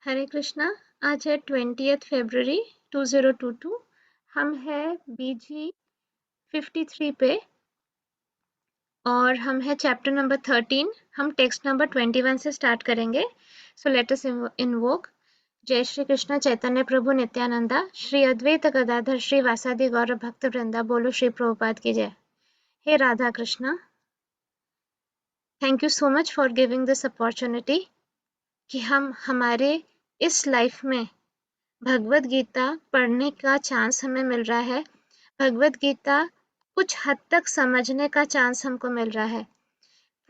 हरे कृष्णा। आज है 20 फरवरी 2022। हम है BG 53 पे और हम है चैप्टर नंबर 13। हम टेक्स्ट नंबर 21 से स्टार्ट करेंगे। So let us invoke. जय श्री कृष्ण चैतन्य प्रभु नित्यानंदा, श्री अद्वैत गदाधर श्री वासादि गौर भक्त वृंदा। बोलो श्री प्रभुपाद की जय। हे Radha Krishna, thank you so much for giving this opportunity कि हम हमारे इस लाइफ में भगवत गीता पढ़ने का चांस हमें मिल रहा है। भगवत गीता कुछ हद तक समझने का चांस हमको मिल रहा है।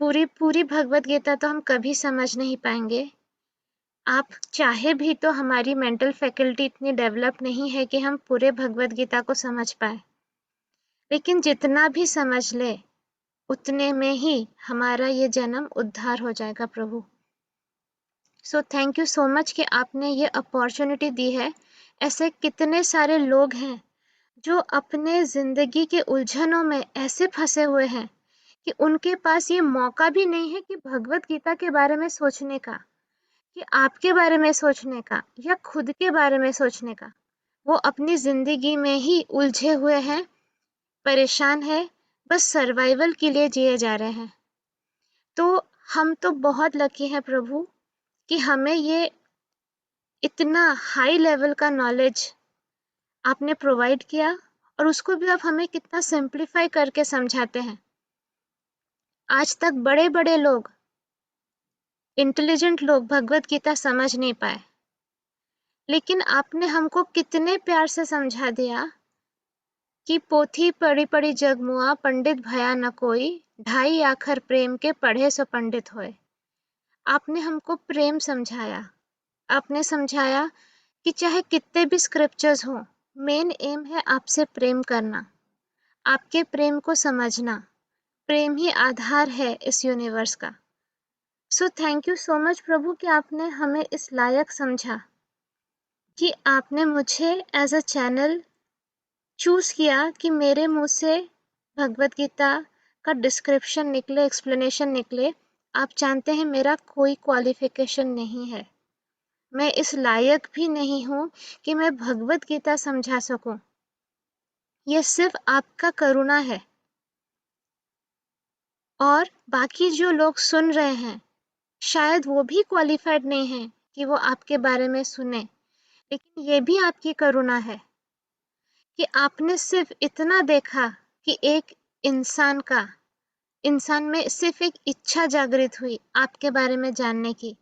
पूरी पूरी भगवत गीता तो हम कभी समझ नहीं पाएंगे। आप चाहे भी तो हमारी मेंटल फैकल्टी इतनी डेवलप नहीं है कि हम पूरे भगवत गीता को समझ पाए, लेकिन जितना भी समझ ले उतने में ही हमारा ये जन्म उद्धार हो जाएगा प्रभु। So thank you so much कि आपने ये अपॉर्चुनिटी दी है। ऐसे कितने सारे लोग हैं जो अपने जिंदगी के उलझनों में ऐसे फंसे हुए हैं कि उनके पास ये मौका भी नहीं है कि भगवत गीता के बारे में सोचने का, कि आपके बारे में सोचने का या खुद के बारे में सोचने का। वो अपनी जिंदगी में ही उलझे हुए हैं, परेशान है, बस सर्वाइवल के लिए जिए जा रहे हैं। तो हम तो बहुत लकी हैं प्रभु कि हमें ये इतना हाई लेवल का नॉलेज आपने प्रोवाइड किया, और उसको भी आप हमें कितना सिंप्लीफाई करके समझाते हैं। आज तक बड़े बड़े लोग, इंटेलिजेंट लोग भगवत गीता समझ नहीं पाए, लेकिन आपने हमको कितने प्यार से समझा दिया कि पोथी पढ़ी पढ़ी जग मुआ, पंडित भया न कोई, ढाई आखर प्रेम के पढ़े सो पंडित होए। आपने हमको प्रेम समझाया। आपने समझाया कि चाहे कितने भी स्क्रिप्चर्स हो, मेन एम है आपसे प्रेम करना, आपके प्रेम को समझना। प्रेम ही आधार है इस यूनिवर्स का। So thank you so much प्रभु कि आपने हमें इस लायक समझा, कि आपने मुझे एज अ चैनल चूज किया कि मेरे मुंह से भगवत गीता का डिस्क्रिप्शन निकले, एक्सप्लेनेशन निकले। आप जानते हैं मेरा कोई क्वालिफिकेशन नहीं है, मैं इस लायक भी नहीं हूँ कि मैं भगवत गीता समझा सकूं। ये सिर्फ आपका करुणा है। और बाकी जो लोग सुन रहे हैं, शायद वो भी क्वालिफाइड नहीं है कि वो आपके बारे में सुने, लेकिन ये भी आपकी करुणा है कि आपने सिर्फ इतना देखा कि एक इंसान में सिर्फ एक इच्छा जागृत हुई आपके बारे में जानने की,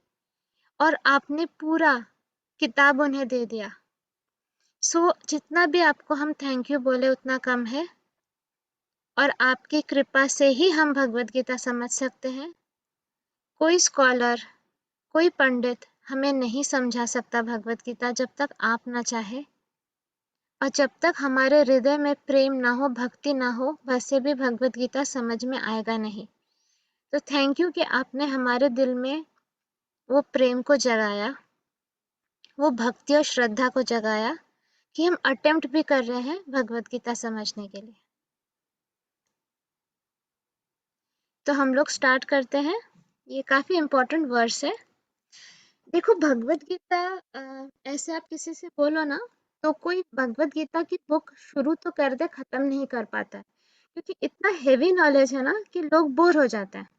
और आपने पूरा किताब उन्हें दे दिया। सो जितना भी आपको हम थैंक यू बोले उतना कम है, और आपकी कृपा से ही हम भगवत गीता समझ सकते हैं। कोई स्कॉलर, कोई पंडित हमें नहीं समझा सकता भगवत गीता जब तक आप ना चाहे, और जब तक हमारे हृदय में प्रेम ना हो, भक्ति ना हो, वैसे भी भगवत गीता समझ में आएगा नहीं। तो थैंक यू कि आपने हमारे दिल में वो प्रेम को जगाया, वो भक्ति और श्रद्धा को जगाया, कि हम अटेम्प्ट भी कर रहे हैं भगवत गीता समझने के लिए। तो हम लोग स्टार्ट करते हैं। ये काफी इम्पोर्टेंट वर्स है। देखो भगवत गीता, ऐसे आप किसी से बोलो ना, तो कोई भगवत गीता की बुक शुरू तो कर दे, खत्म नहीं कर पाता है, क्योंकि इतना हेवी नॉलेज है ना कि लोग बोर हो जाते हैं।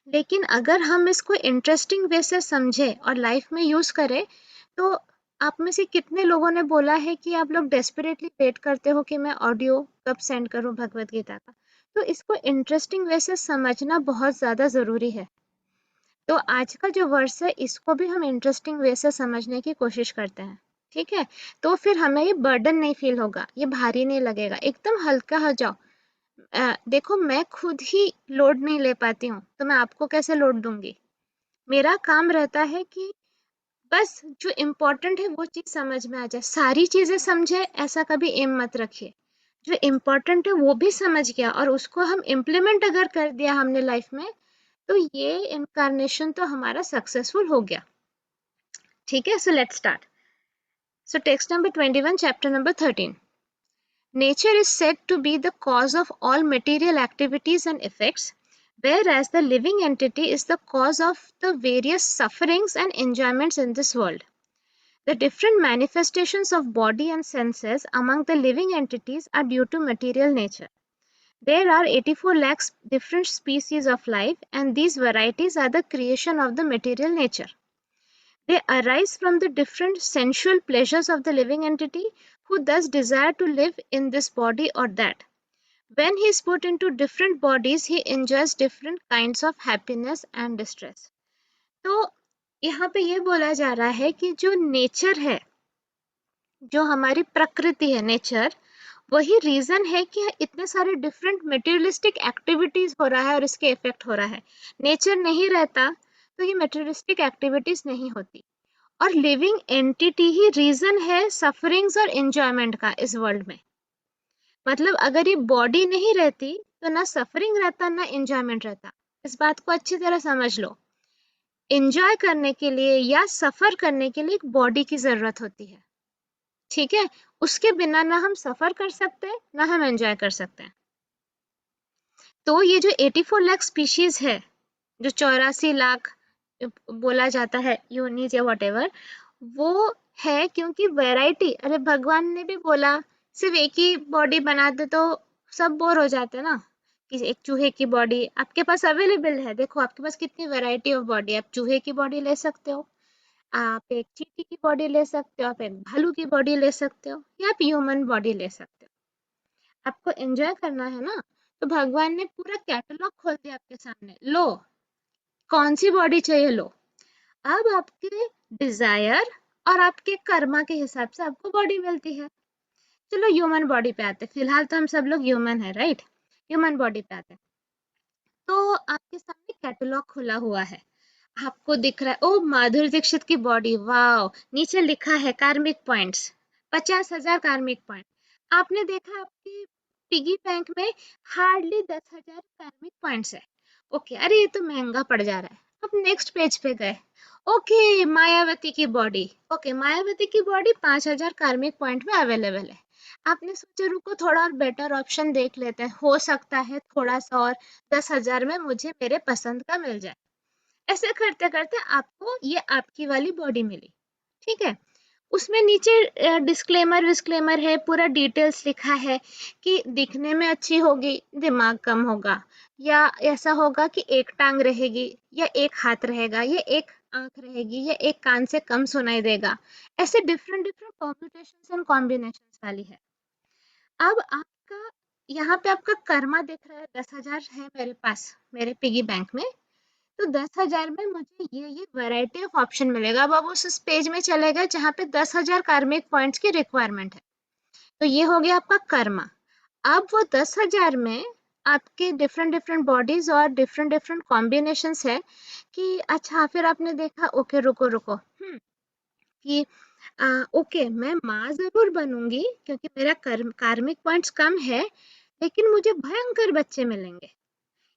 लेकिन अगर हम इसको इंटरेस्टिंग वे से समझे और लाइफ में यूज करें, तो आप में से कितने लोगों ने बोला है कि आप लोग डेस्परेटली वेट करते हो कि मैं ऑडियो कब सेंड करूं भगवत गीता का। तो इसको इंटरेस्टिंग वे से समझना बहुत ज्यादा जरूरी है। तो आज का जो वर्स है, इसको भी हम इंटरेस्टिंग वे से समझने की कोशिश करते हैं। ठीक है, तो फिर हमें ये बर्डन नहीं फील होगा, ये भारी नहीं लगेगा, एकदम हल्का हो जाओ। देखो मैं खुद ही लोड नहीं ले पाती हूँ, तो मैं आपको कैसे लोड दूंगी। मेरा काम रहता है कि बस जो इम्पोर्टेंट है वो चीज समझ में आ जाए। सारी चीजें समझे ऐसा कभी एम मत रखिए। जो इम्पोर्टेंट है वो भी समझ गया और उसको हम इम्प्लीमेंट अगर कर दिया हमने लाइफ में, तो ये इनकारनेशन तो हमारा सक्सेसफुल हो गया। ठीक है, so let's start. So text number 21, chapter number 13। Nature is said to be the cause of all material activities and effects. whereas the living entity is the cause of the various sufferings and enjoyments in this world. The different manifestations of body and senses among the living entities are due to material nature. There are 84 lakhs different species of life, and these varieties are the creation of the material nature. They arise from the different sensual pleasures of the living entity, who thus desire to live in this body or that. When he is put into different bodies, he enjoys different kinds of happiness and distress. तो यहाँ पे ये बोला जा रहा है कि जो नेचर है, जो हमारी प्रकृति है, नेचर, वही रीजन है कि इतने सारे डिफरेंट मटेरियलिस्टिक एक्टिविटीज हो रहा है और इसके इफेक्ट हो रहा है. नेचर नहीं रहता तो ये मटेरियलिस्टिक एक्टिविटीज नहीं होती, और लिविंग एंटिटी ही रीजन है सफरिंग्स और एंजॉयमेंट का इस वर्ल्ड में. मतलब अगर ये बॉडी नहीं रहती तो ना सफरिंग रहता ना एंजॉयमेंट रहता. इस बात को अच्छी तरह समझ लो. एंजॉय करने के लिए या सफर करने के लिए एक बॉडी की जरूरत होती है, ठीक है. उसके बिना ना हम सफर कर सकते हैं ना हम एंजॉय कर सकते हैं. तो ये जो 84 लाख स्पीशीज है, जो 84 लाख बोला जाता है यूनिट या व्हाटएवर, वो है क्योंकि वैरायटी. अरे भगवान ने भी बोला सिर्फ एक ही बॉडी बना दे तो सब बोर हो जाते ना, कि एक चूहे की बॉडी आपके पास अवेलेबल है. देखो आपके पास कितनी वैरायटी ऑफ बॉडी. आप चूहे की बॉडी ले सकते हो, आप एक चींटी की बॉडी ले सकते हो, आप एक भालू की बॉडी ले सकते हो, या आप ह्यूमन बॉडी ले सकते हो. आपको एंजॉय करना है ना, तो भगवान ने पूरा कैटलॉग खोल दिया आपके सामने. लो कौन सी बॉडी चाहिए लो. अब आपके डिजायर और आपके कर्मा के हिसाब से आपको बॉडी मिलती है. चलो ह्यूमन बॉडी पे आते हैं. फिलहाल तो हम सब लोग ह्यूमन है, राइट. ह्यूमन बॉडी पे आते हैं. तो आपके सामने कैटलॉग खुला हुआ है, आपको दिख रहा है ओ माधुरी दीक्षित की बॉडी, वाओ. नीचे लिखा है कार्मिक पॉइंट्स, 50,000 कार्मिक पॉइंट. आपने देखा आपकी पिगी बैंक में हार्डली 10,000 कार्मिक पॉइंट्स है. ओके, अरे ये तो महंगा पड़ जा रहा है. अब नेक्स्ट पेज पे गए. ओके मायावती की बॉडी. ओके मायावती की बॉडी 5,000 कार्मिक पॉइंट में अवेलेबल है. आपने सोचा रुको थोड़ा और बेटर ऑप्शन देख लेते हैं, हो सकता है थोड़ा सा और 10,000 में मुझे मेरे पसंद का मिल जाए. ऐसे करते करते आपको ये आपकी वाली बॉडी मिली, ठीक है. उसमें नीचे डिस्क्लेमर विस्क्लेमर है, पूरा डिटेल्स लिखा है कि दिखने में अच्छी होगी, दिमाग कम होगा, या ऐसा होगा कि एक टांग रहेगी या एक हाथ रहेगा या एक आंख रहेगी या एक कान से कम सुनाई देगा. ऐसे different different permutations and combinations वाली है. अब आपका यहाँ पे आपका कर्मा दिख रहा है, 10,000 है मेरे पास मेरे पिगी बैंक में, तो 10,000 में मुझे ये वैरायटी ऑफ ऑप्शन मिलेगा. अब आप उस पेज में चले गए जहाँ पे 10,000 कार्मिक पॉइंट्स की रिक्वायरमेंट है. तो ये हो गया आपका कर्मा. अब वो 10,000 में आपके डिफरेंट डिफरेंट बॉडीज और डिफरेंट डिफरेंट कॉम्बिनेशंस है कि अच्छा फिर आपने देखा ओके रुको रुको कि ओके मैं माँ जरूर बनूंगी क्योंकि मेरा कार्मिक पॉइंट्स कम है, लेकिन मुझे भयंकर बच्चे मिलेंगे.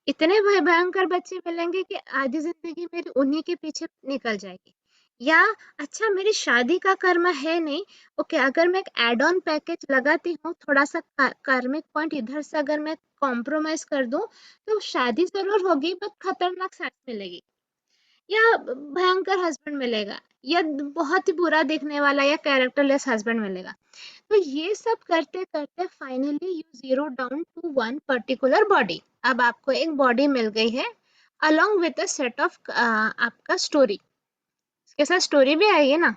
इतने भयंकर बच्चे मिलेंगे कि आधी जिंदगी मेरी उन्हीं के पीछे निकल जाएगी. या अच्छा मेरी शादी का कर्म है नहीं, ओके अगर मैं एक एड ऑन पैकेज लगाती हूँ, थोड़ा सा कार्मिक पॉइंट इधर से अगर मैं कॉम्प्रोमाइज कर दूं तो शादी जरूर होगी बट खतरनाक सास मिलेगी, या भयंकर हस्बैंड मिलेगा, या बहुत ही बुरा दिखने वाला या कैरेक्टरलेस हस्बैंड मिलेगा. तो ये सब करते करते finally you zero down to one particular body. अब आपको एक बॉडी मिल गई है along with a set of आपका स्टोरी. इसके साथ स्टोरी भी आई है ना,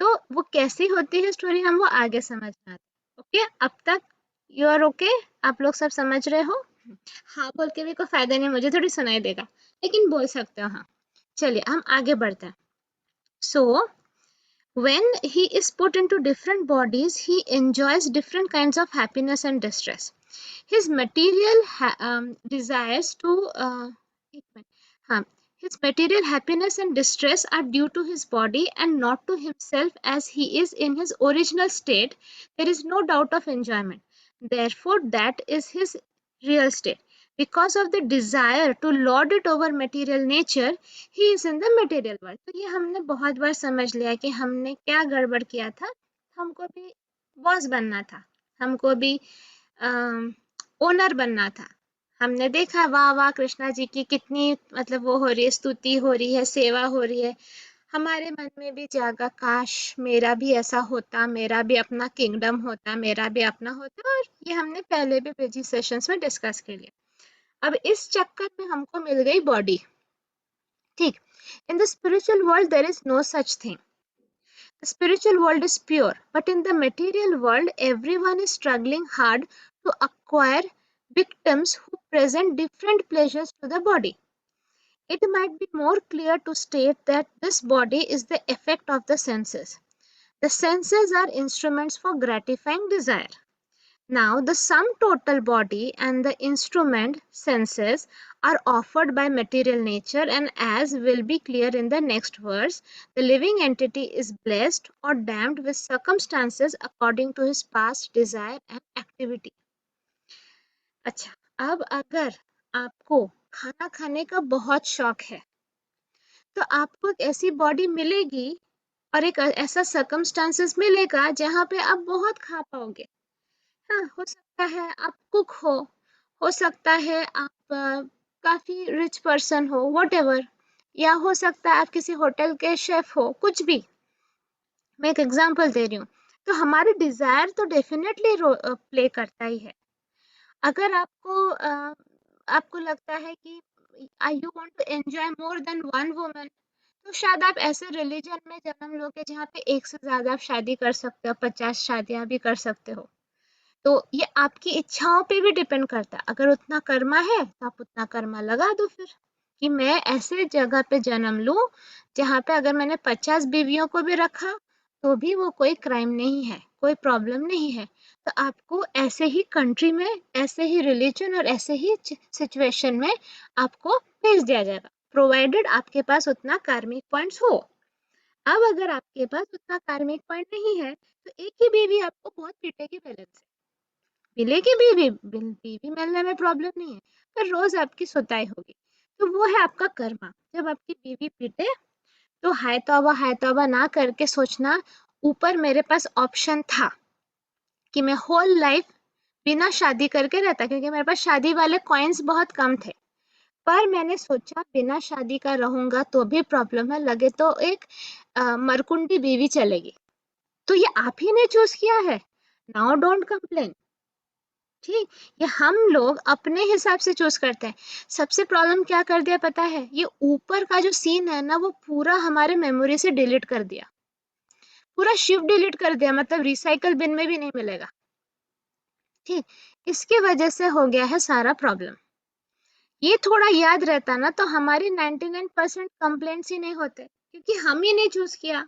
तो वो कैसी होती है स्टोरी हम वो आगे समझना. ओके अब तक यू आर ओके, आप लोग सब समझ रहे हो. हाँ बोल के भी कोई फायदा नहीं, मुझे थोड़ी सुनाई देगा, लेकिन बोल सकते हो हाँ. चलिए हम आगे बढ़ते हैं. सो when he is put into different bodies, he enjoys different kinds of happiness and distress. His material desires to एक minute, हाँ, his material happiness and distress are due to his body and not to himself, as he is in his original state. There is no doubt of enjoyment. Therefore, that is his real state. Because of the desire to lord it over material nature, he is in the material world. तो ये हमने बहुत बार समझ लिया कि हमने क्या गड़बड़ किया था. हमको भी बॉस बनना था, हमको भी ओनर बनना था, हमने देखा वाह वाह कृष्णा जी की कितनी मतलब वो हो रही है, स्तुति हो रही है, सेवा हो रही है। हमारे मन में भी जागा काश मेरा भी ऐसा होता, मेरा भी अपना किंगडम होता, मेरा भी अपना होता। और ये हमने पहले भी पीजी सेशंस में डिस्कस कर लिया। अब इस चक्कर में हमको मिल गई बॉडी। ठीक, in the spiritual world there is no such thing. The spiritual world is pure, but in the material world, everyone is struggling hard to acquire victims who present different pleasures to the body. It might be more clear to state that this body is the effect of the senses. The senses are instruments for gratifying desire. Now, the sum total body and the instrument senses are offered by material nature, and as will be clear in the next verse, the living entity is blessed or damned with circumstances according to his past desire and activity. अच्छा, अब अगर आपको खाना खाने का बहुत शौक है, तो आपको एक ऐसी बॉडी मिलेगी और एक ऐसा सर्कमस्टांसेस मिलेगा जहाँ पे आप बहुत खा पाओगे। हाँ, हो सकता है आप कुक हो सकता है आप काफी रिच पर्सन हो, व्हाटएवर, या हो सकता है आप किसी होटल के शेफ हो, कुछ भी। मैं एक एग्जांपल दे रही हूँ। तो हमारे डिजायर तो डेफिनेटली प्ले करता ही है। अगर आपको लगता है कि I you want to enjoy more than one woman, तो शायद आप ऐसे रिलीजन में जन्म लोगे जहाँ पे एक से ज्यादा आप शादी कर सकते हो, 50 शादियां भी कर सकते हो। तो ये आपकी इच्छाओं पे भी डिपेंड करता है। अगर उतना कर्मा है तो आप उतना कर्मा लगा दो फिर, कि मैं ऐसे जगह पे जन्म लूं जहाँ पे अगर मैंने 50 बीवियों को भी रखा तो भी वो कोई क्राइम नहीं है, कोई प्रॉब्लम नहीं है। तो आपको ऐसे ही कंट्री में, ऐसे ही रिलीजन और ऐसे ही सिचुएशन में आपको भेज दिया जाएगा, प्रोवाइडेड आपके पास उतना कार्मिक पॉइंट्स हो। अब अगर आपके पास उतना कार्मिक पॉइंट नहीं है तो एक ही बीवी आपको बहुत पीटेगी बैलेंस से। मिलेगी बीवी, बीवी मिलने में प्रॉब्लम नहीं है, पर रोज आपकी सुताई होगी। तो वो है आपका कर्मा। जब आपकी बीवी पीटे तो हाय तौबा ना करके सोचना, ऊपर मेरे पास ऑप्शन था कि मैं होल लाइफ बिना शादी करके रहता, क्योंकि मेरे पास शादी वाले कॉइन्स बहुत कम थे। पर मैंने सोचा बिना शादी का रहूंगा तो भी प्रॉब्लम है, लगे तो एक मरकुंडी बीवी चलेगी। तो ये आप ही ने चूज किया है, नाउ डोंट कंप्लेन। ठीक, ये हम लोग अपने हिसाब से चूज करते हैं। सबसे प्रॉब्लम क्या कर दिया पता है, ये ऊपर का जो सीन है ना वो पूरा हमारे मेमोरी से डिलीट कर दिया, पूरा शिफ्ट डिलीट कर दिया, मतलब रिसाइकल बिन में भी नहीं मिलेगा। ठीक, इसकी वजह से हो गया है सारा प्रॉब्लम। ये थोड़ा याद रहता ना तो हमारी 99% कंप्लेंट्स ही नहीं होते, क्योंकि हम ही ने चूज किया,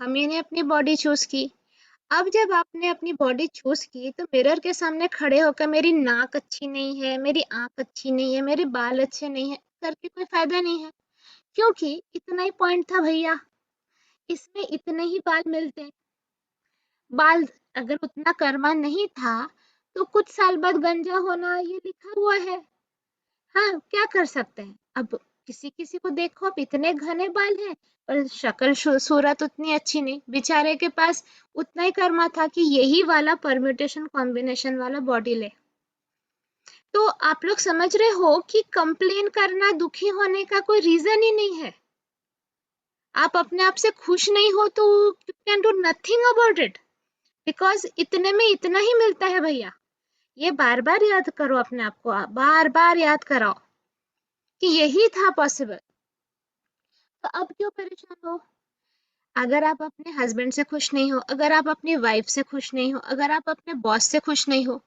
हम ही ने अपनी बॉडी चूज की। अब जब आपने अपनी बॉडी चूज की तो मिरर के सामने खड़े होकर मेरी नाक अच्छी नहीं है, मेरी आंख अच्छी नहीं है, मेरे बाल अच्छे नहीं है करके कोई फायदा नहीं है, क्योंकि इतना ही पॉइंट था भैया, इसमें इतने ही बाल मिलते हैं। बाल अगर उतना कर्मा नहीं था तो कुछ साल बाद गंजा होना ये लिखा हुआ है। हाँ, क्या कर सकते हैं। अब किसी किसी को देखो, अब इतने घने बाल हैं पर शक्ल सूरत उतनी अच्छी नहीं, बेचारे के पास उतना ही कर्मा था कि यही वाला परम्यूटेशन कॉम्बिनेशन वाला बॉडी ले। तो आप लोग समझ रहे हो कि कंप्लेन करना, दुखी होने का कोई रीजन ही नहीं है। आप अपने आप से खुश नहीं हो तो you can do nothing about it, because इतने में इतना ही मिलता है भैया। ये बार बार याद करो अपने आप को, बार बार याद कराओ कि यही था पॉसिबल। तो अब क्यों परेशान हो। अगर आप अपने हस्बैंड से खुश नहीं हो, अगर आप अपनी वाइफ से खुश नहीं हो, अगर आप अपने बॉस से खुश नहीं हो,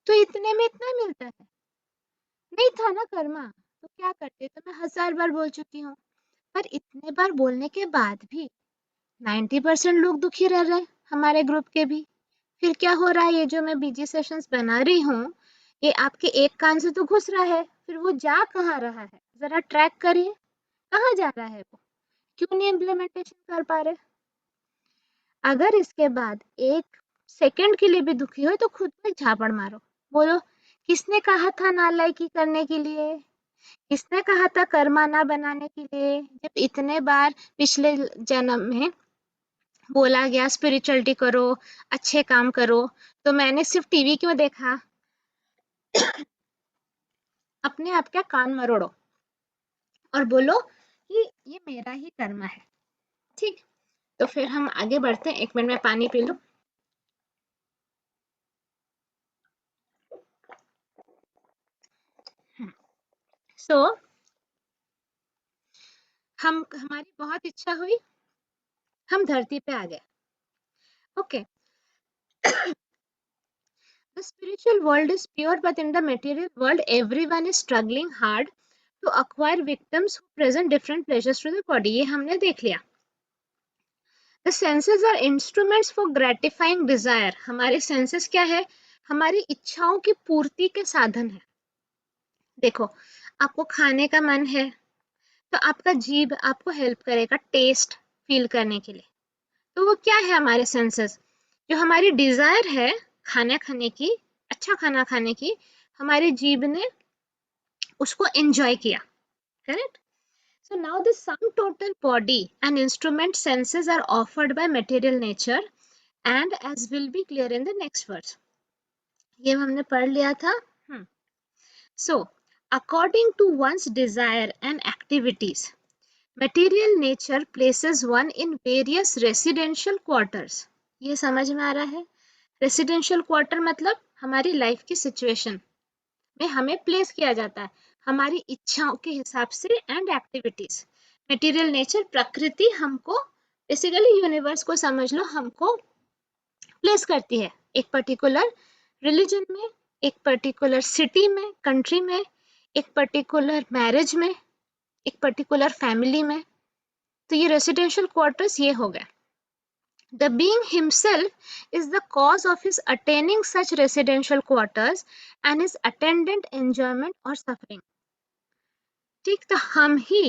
तो इतने में इतना मिलता है। नहीं था ना कर्मा तो क्या करते, तो मैं 1000 बार बोल चुकी हूँ। पर इतने बार बोलने के बाद भी 90% लोग दुखी रह रहे हैं, हमारे ग्रुप के भी। फिर क्या हो रहा है, ये जो मैं बीजी सेशंस बना रही हूँ ये आपके एक कान से तो घुस रहा है, फिर वो जा कहाँ रहा है, जरा ट्रैक करिए, कहाँ जा रहा है वो, क्यों नहीं इम्प्लीमेंटेशन कर पा रहे। अगर इसके बाद एक सेकंड के लिए भी दुखी हो तो खुद पे झापड़ मारो, बोलो किसने कहा था नालायकी करने के लिए, किसने कहा था कर्मा ना बनाने के लिए। जब इतने बार पिछले जन्म में बोला गया स्पिरिचुअलिटी करो, अच्छे काम करो, तो मैंने सिर्फ टीवी क्यों देखा, अपने आप का कान मरोड़ो और बोलो कि ये मेरा ही कर्म है। ठीक, तो फिर हम आगे बढ़ते हैं। 1 मिनट में पानी पी लूं। सो हमारी बहुत इच्छा हुई, हम धरती पे आ गए। Okay, the spiritual world is pure, but in the material world everyone is struggling hard to acquire victims who present different pleasures to the body। ये हमने देख लिया। The senses are instruments for gratifying desire। हमारे senses क्या है? हमारी इच्छाओं की पूर्ति के साधन है। देखो, आपको खाने का मन है तो आपका जीभ आपको हेल्प करेगा टेस्ट फील करने के लिए। तो वो क्या है? हमारे सेंसेस। जो हमारी डिजायर है खाना खाने की, अच्छा खाना खाने की, हमारी जीभ ने उसको एंजॉय किया। Correct? So now the sum total body and instrument senses are offered by material nature, and as will be clear in the next verse। ये हमने पढ़ लिया था। So according to one's desire and activities, material nature places one in various residential quarters। ये समझ में आ रहा है? रेसिडेंशियल क्वार्टर मतलब हमारी लाइफ की सिचुएशन में हमें प्लेस किया जाता है हमारी इच्छाओं के हिसाब से एंड एक्टिविटीज। मटेरियल नेचर, प्रकृति हमको बेसिकली यूनिवर्स को समझ लो, हमको प्लेस करती है एक पर्टिकुलर रिलीजन में, एक पर्टिकुलर सिटी में, कंट्री में, एक पर्टिकुलर मैरिज में, एक पर्टिकुलर फैमिली में। तो ये रेसिडेंशियल क्वार्टर्स ये हो गए। The being himself is the cause of his attaining such residential quarters and his attendant enjoyment or suffering। ठीक, तो हम ही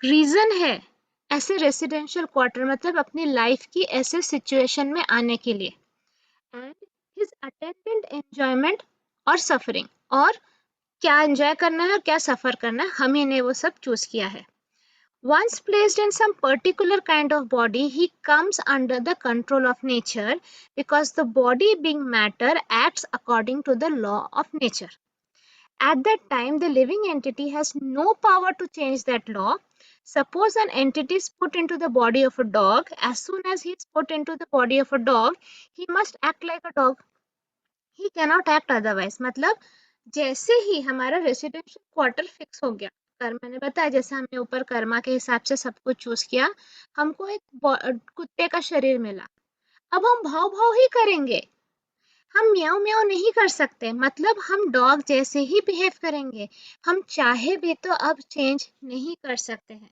रीजन है ऐसे रेसिडेंशियल क्वार्टर मतलब अपनी लाइफ की ऐसे सिचुएशन में आने के लिए। एंड हिज अटेंडेंट एंजॉयमेंट और सफरिंग, और क्या एंजॉय करना है और क्या सफर करना है, हम ही ने वो सब चूज किया है। Once placed in some particular kind of body, he comes under the control of nature because the body being matter acts according to the law of nature। At that time, the living entity has no power to change that law। Suppose an entity is put into the body of a dog. As soon as he is put into the body of a dog, he must act like a dog। He cannot act otherwise। मतलब जैसे ही हमारा residential quarter fix हो गया, कर्म मैंने बताया जैसे हमने ऊपर कर्मा के हिसाब से सब कुछ चूज किया, हमको एक कुत्ते का शरीर मिला। अब हम भाव भाव ही करेंगे, हम म्याऊ म्याऊ नहीं कर सकते, मतलब हम डॉग जैसे ही बिहेव करेंगे। हम चाहे भी तो अब चेंज नहीं कर सकते हैं।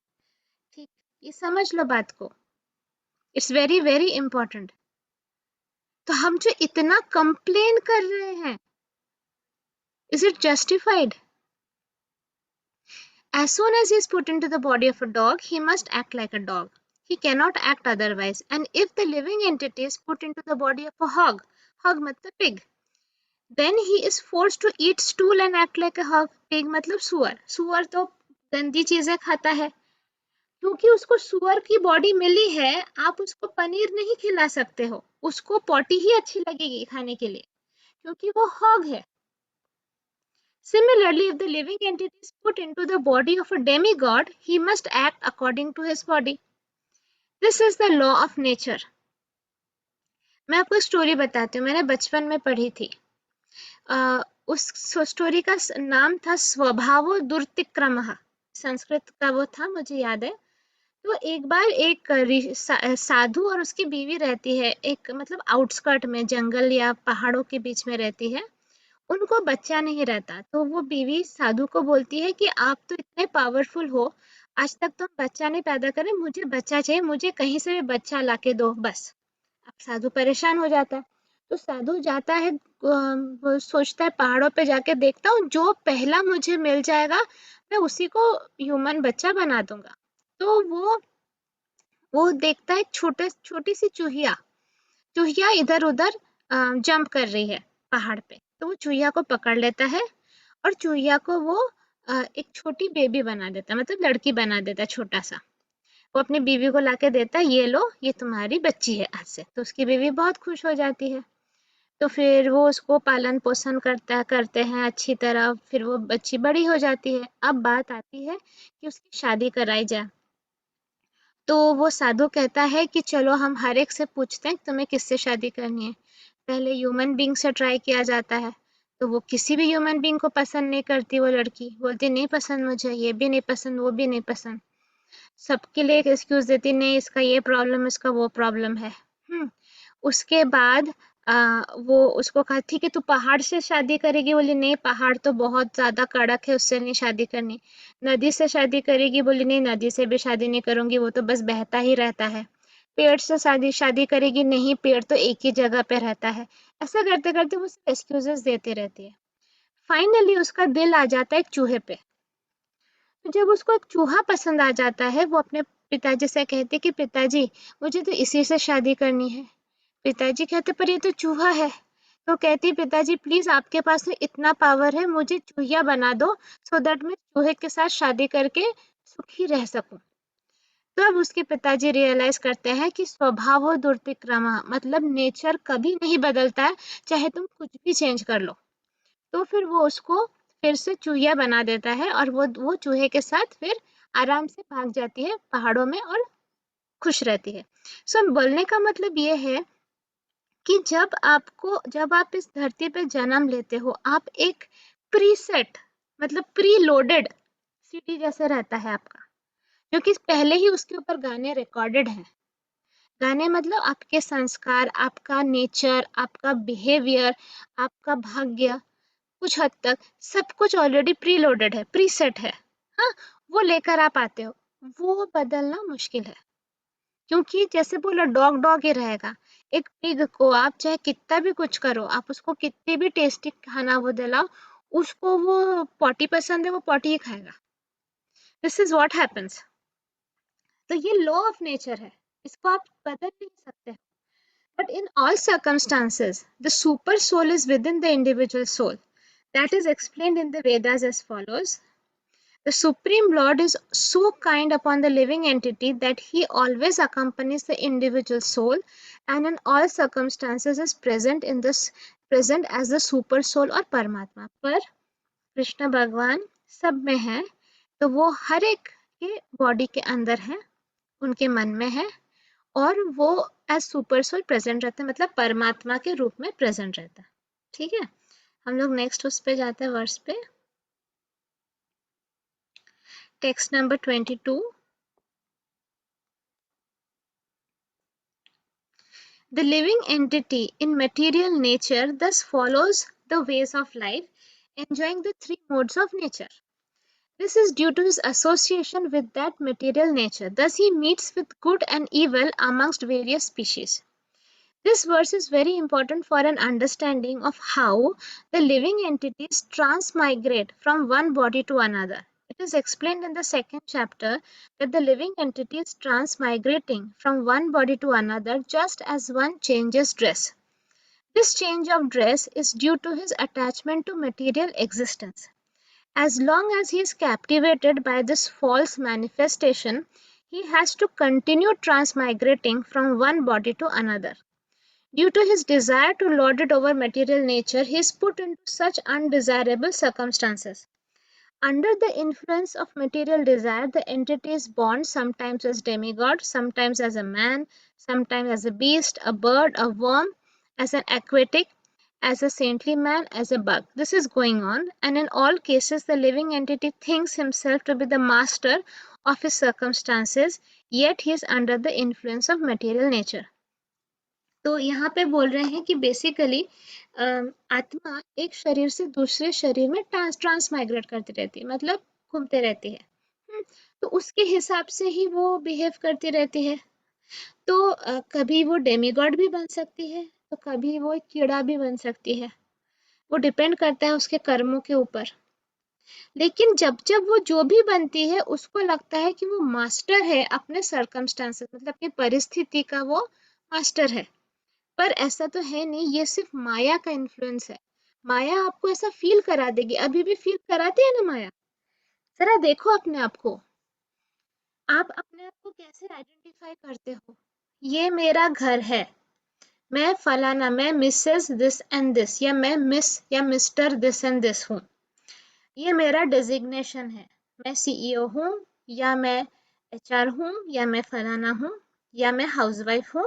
ठीक, ये समझ लो बात को। It's very very important. तो हम जो इतना कंप्लेन कर रहे हैं, is it justified? As soon as he is put into the body of a dog, he must act like a dog। He cannot act otherwise। And if the living entity is put into the body of a hog, hog मतलब pig, then he is forced to eat stool and act like a hog। pig मतलब सुअर, सुअर तो गंदी चीजें खाता है, क्योंकि उसको सुअर की बॉडी मिली है, आप उसको पनीर नहीं खिला सकते हो, उसको पोटी ही अच्छी लगेगी खाने के लिए, क्योंकि वो हॉग है। Similarly, if the living entity is put into the body of a demigod, he must act according to his body। This is the law of nature। मैं आपको स्टोरी बताती हूँ, मैंने बचपन में पढ़ी थी। उस स्टोरी का नाम था स्वभावो दुर्तिक्रमः। संस्कृत का वो था, मुझे याद है। तो एक बार एक साधु और उसकी बीवी रहती है, एक मतलब आउटस्कर्ट में, जंगल या पहाड़ों के बीच में रहती है। उनको बच्चा नहीं रहता, तो वो बीवी साधु को बोलती है कि आप तो इतने पावरफुल हो, आज तक तो हम बच्चा नहीं पैदा करे, मुझे बच्चा चाहिए, मुझे कहीं से भी बच्चा लाके दो बस। अब साधु परेशान हो जाता है, तो साधु जाता है, वो सोचता है पहाड़ों पे जाके देखता हूँ, जो पहला मुझे मिल जाएगा मैं उसी को ह्यूमन बच्चा बना दूंगा। तो वो देखता है छोटी सी चूहिया, चूहिया इधर उधर जंप कर रही है पहाड़ पे, तो वो चूहिया को पकड़ लेता है और चूहिया को वो एक छोटी बेबी बना देता है, मतलब लड़की बना देता है छोटा सा। वो अपनी बीवी को लाके देता है, ये लो ये तुम्हारी बच्ची है आज से। तो उसकी बीवी बहुत खुश हो जाती है। तो फिर वो उसको पालन पोषण करते हैं अच्छी तरह, फिर वो बच्ची बड़ी हो जाती है। अब बात आती है कि उसकी शादी कराई जाए। तो वो साधु कहता है कि चलो हम हर एक से पूछते हैं तुम्हें किससे शादी करनी है। पहले ह्यूमन बीइंग से ट्राई किया जाता है, तो वो किसी भी ह्यूमन बीइंग को पसंद नहीं करती। वो लड़की बोलती नहीं पसंद मुझे, ये भी नहीं पसंद, वो भी नहीं पसंद। सबके लिए एक एक्सक्यूज देती, नहीं इसका ये प्रॉब्लम, इसका वो प्रॉब्लम है। उसके बाद वो उसको कहा ठीक है तू पहाड़ से शादी करेगी, बोली नहीं पहाड़ तो बहुत ज्यादा कड़क है, उससे नहीं शादी करनी। नदी से शादी करेगी, बोली नहीं नदी से भी शादी नहीं करूंगी, वो तो बस बहता ही रहता है। पेड़ से शादी शादी करेगी, नहीं पेड़ तो एक ही जगह पे रहता है। ऐसा करते करते वो एक्सक्यूजेस देती रहती है। फाइनली उसका दिल आ जाता है एक चूहे पे। तो जब उसको एक चूहा पसंद आ जाता है, वो अपने पिताजी से कहती कि पिताजी मुझे तो इसी से शादी करनी है। पिताजी कहते पर ये तो चूहा है। तो कहती पिताजी प्लीज आपके पास में इतना पावर है, मुझे चूहिया बना दो सो दैट मैं चूहे के साथ शादी करके सुखी रह सकूं। तो अब उसके पिताजी रियलाइज करते हैं कि स्वभाव दुर्तिक्रमा, मतलब नेचर कभी नहीं बदलता है, चाहे तुम कुछ भी चेंज कर लो। तो फिर वो उसको फिर से चूहिया बना देता है और वो चूहे के साथ फिर आराम से भाग जाती है पहाड़ों में और खुश रहती है। सो बोलने का मतलब ये है कि जब आप इस धरती पे जन्म लेते हो, आप एक प्रीसेट, मतलब प्री लोडेड सीडी जैसे रहता है आपका, क्योंकि पहले ही उसके ऊपर गाने रिकॉर्डेड हैं। गाने मतलब आपके संस्कार, आपका नेचर, आपका बिहेवियर, आपका भाग्य, कुछ हद तक सब कुछ ऑलरेडी प्री लोडेड है, प्रीसेट है। हाँ, वो लेकर आप आते हो, वो बदलना मुश्किल है। क्योंकि जैसे बोला डॉग डॉग ही रहेगा। एक पिग को आप चाहे कितना भी कुछ करो, आप उसको कितनी भी टेस्टी खाना वो दिलाओ, उसको वो पॉटी पसंद है, वो पॉटी ही खाएगा। This is what happens. तो ये लॉ ऑफ नेचर है, इसको आप बदल नहीं सकते। But in all circumstances the super soul is within the individual soul. That is explained in the Vedas as follows. The Supreme Lord is so kind upon the living entity that he always accompanies the individual soul and in all circumstances is present as the super soul और परमात्मा। पर कृष्ण भगवान सब में है, तो वो हर एक के बॉडी के अंदर है, उनके मन में है, और वो एज सुपर सोल प्रेजेंट रहता है, मतलब परमात्मा के रूप में प्रेजेंट रहता है। ठीक है, हम लोग नेक्स्ट उस पे जाते हैं, वर्स पे। Text number 22। The living entity in material nature thus follows the ways of life, enjoying the three modes of nature. This is due to his association with that material nature. Thus, he meets with good and evil amongst various species. This verse is very important for an understanding of how the living entities transmigrate from one body to another. It is explained in the second chapter that the living entity is transmigrating from one body to another just as one changes dress. This change of dress is due to his attachment to material existence. As long as he is captivated by this false manifestation, he has to continue transmigrating from one body to another. Due to his desire to lord it over material nature, he is put into such undesirable circumstances. Under the influence of material desire, the entity is born sometimes as demigod, sometimes as a man, sometimes as a beast, a bird, a worm, as an aquatic, as a saintly man, as a bug. This is going on, and in all cases, the living entity thinks himself to be the master of his circumstances, yet he is under the influence of material nature. तो यहाँ पे बोल रहे हैं कि basically आत्मा एक शरीर से दूसरे शरीर में ट्रांस माइग्रेट करती रहती है, मतलब घूमते रहती है। तो उसके हिसाब से ही वो बिहेव करती रहती है। तो कभी वो डेमीगॉड भी बन सकती है, तो कभी वो एक कीड़ा भी बन सकती है। वो डिपेंड करता है उसके कर्मों के ऊपर। लेकिन जब जब वो जो भी बनती है, उसको लगता है कि वो मास्टर है अपने सर्कमस्टांसेस, मतलब अपनी परिस्थिति का वो मास्टर है। पर ऐसा तो है नहीं, ये सिर्फ माया का इन्फ्लुएंस है। माया आपको ऐसा फील करा देगी, अभी भी फील कराती है ना माया। जरा देखो अपने आप को, आप अपने आप को कैसे आइडेंटिफाई करते हो? ये मेरा घर है, मैं फलाना, मैं मिसेस दिस एंड दिस, या मैं मिस या मिस्टर दिस एंड दिस हूँ। ये मेरा डेजिग्नेशन है। मैं सीईओ हूँ, या मैं एचआर हूँ, या मैं फलाना हूँ, या मैं हाउसवाइफ हूँ।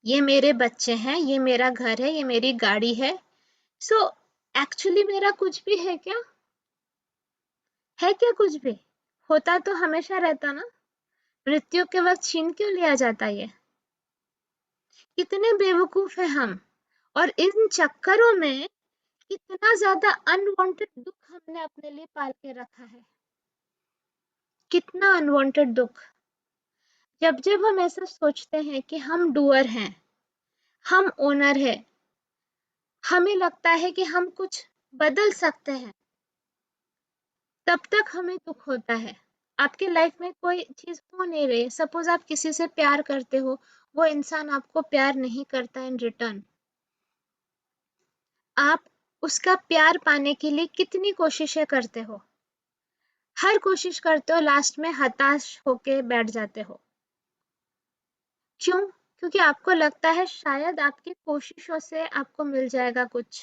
ये मेरे बच्चे हैं, ये मेरा घर है, ये मेरी गाड़ी है। सो एक्चुअली मेरा कुछ भी है क्या? है क्या कुछ भी? होता तो हमेशा रहता ना। मृत्यु के वक्त छीन क्यों लिया जाता ये? कितने बेवकूफ है हम। और इन चक्करों में कितना ज्यादा अनवांटेड दुख हमने अपने लिए पाल के रखा है। कितना अनवांटेड दुख। जब जब हम ऐसा सोचते हैं कि हम डूअर हैं, हम ओनर है, हमें लगता है कि हम कुछ बदल सकते हैं, तब तक हमें दुख होता है। आपके लाइफ में कोई चीज हो नहीं रही, सपोज आप किसी से प्यार करते हो, वो इंसान आपको प्यार नहीं करता इन रिटर्न। आप उसका प्यार पाने के लिए कितनी कोशिशें करते हो, हर कोशिश करते हो, लास्ट में हताश होके बैठ जाते हो। क्यों? क्योंकि आपको लगता है शायद आपकी कोशिशों से आपको मिल जाएगा कुछ।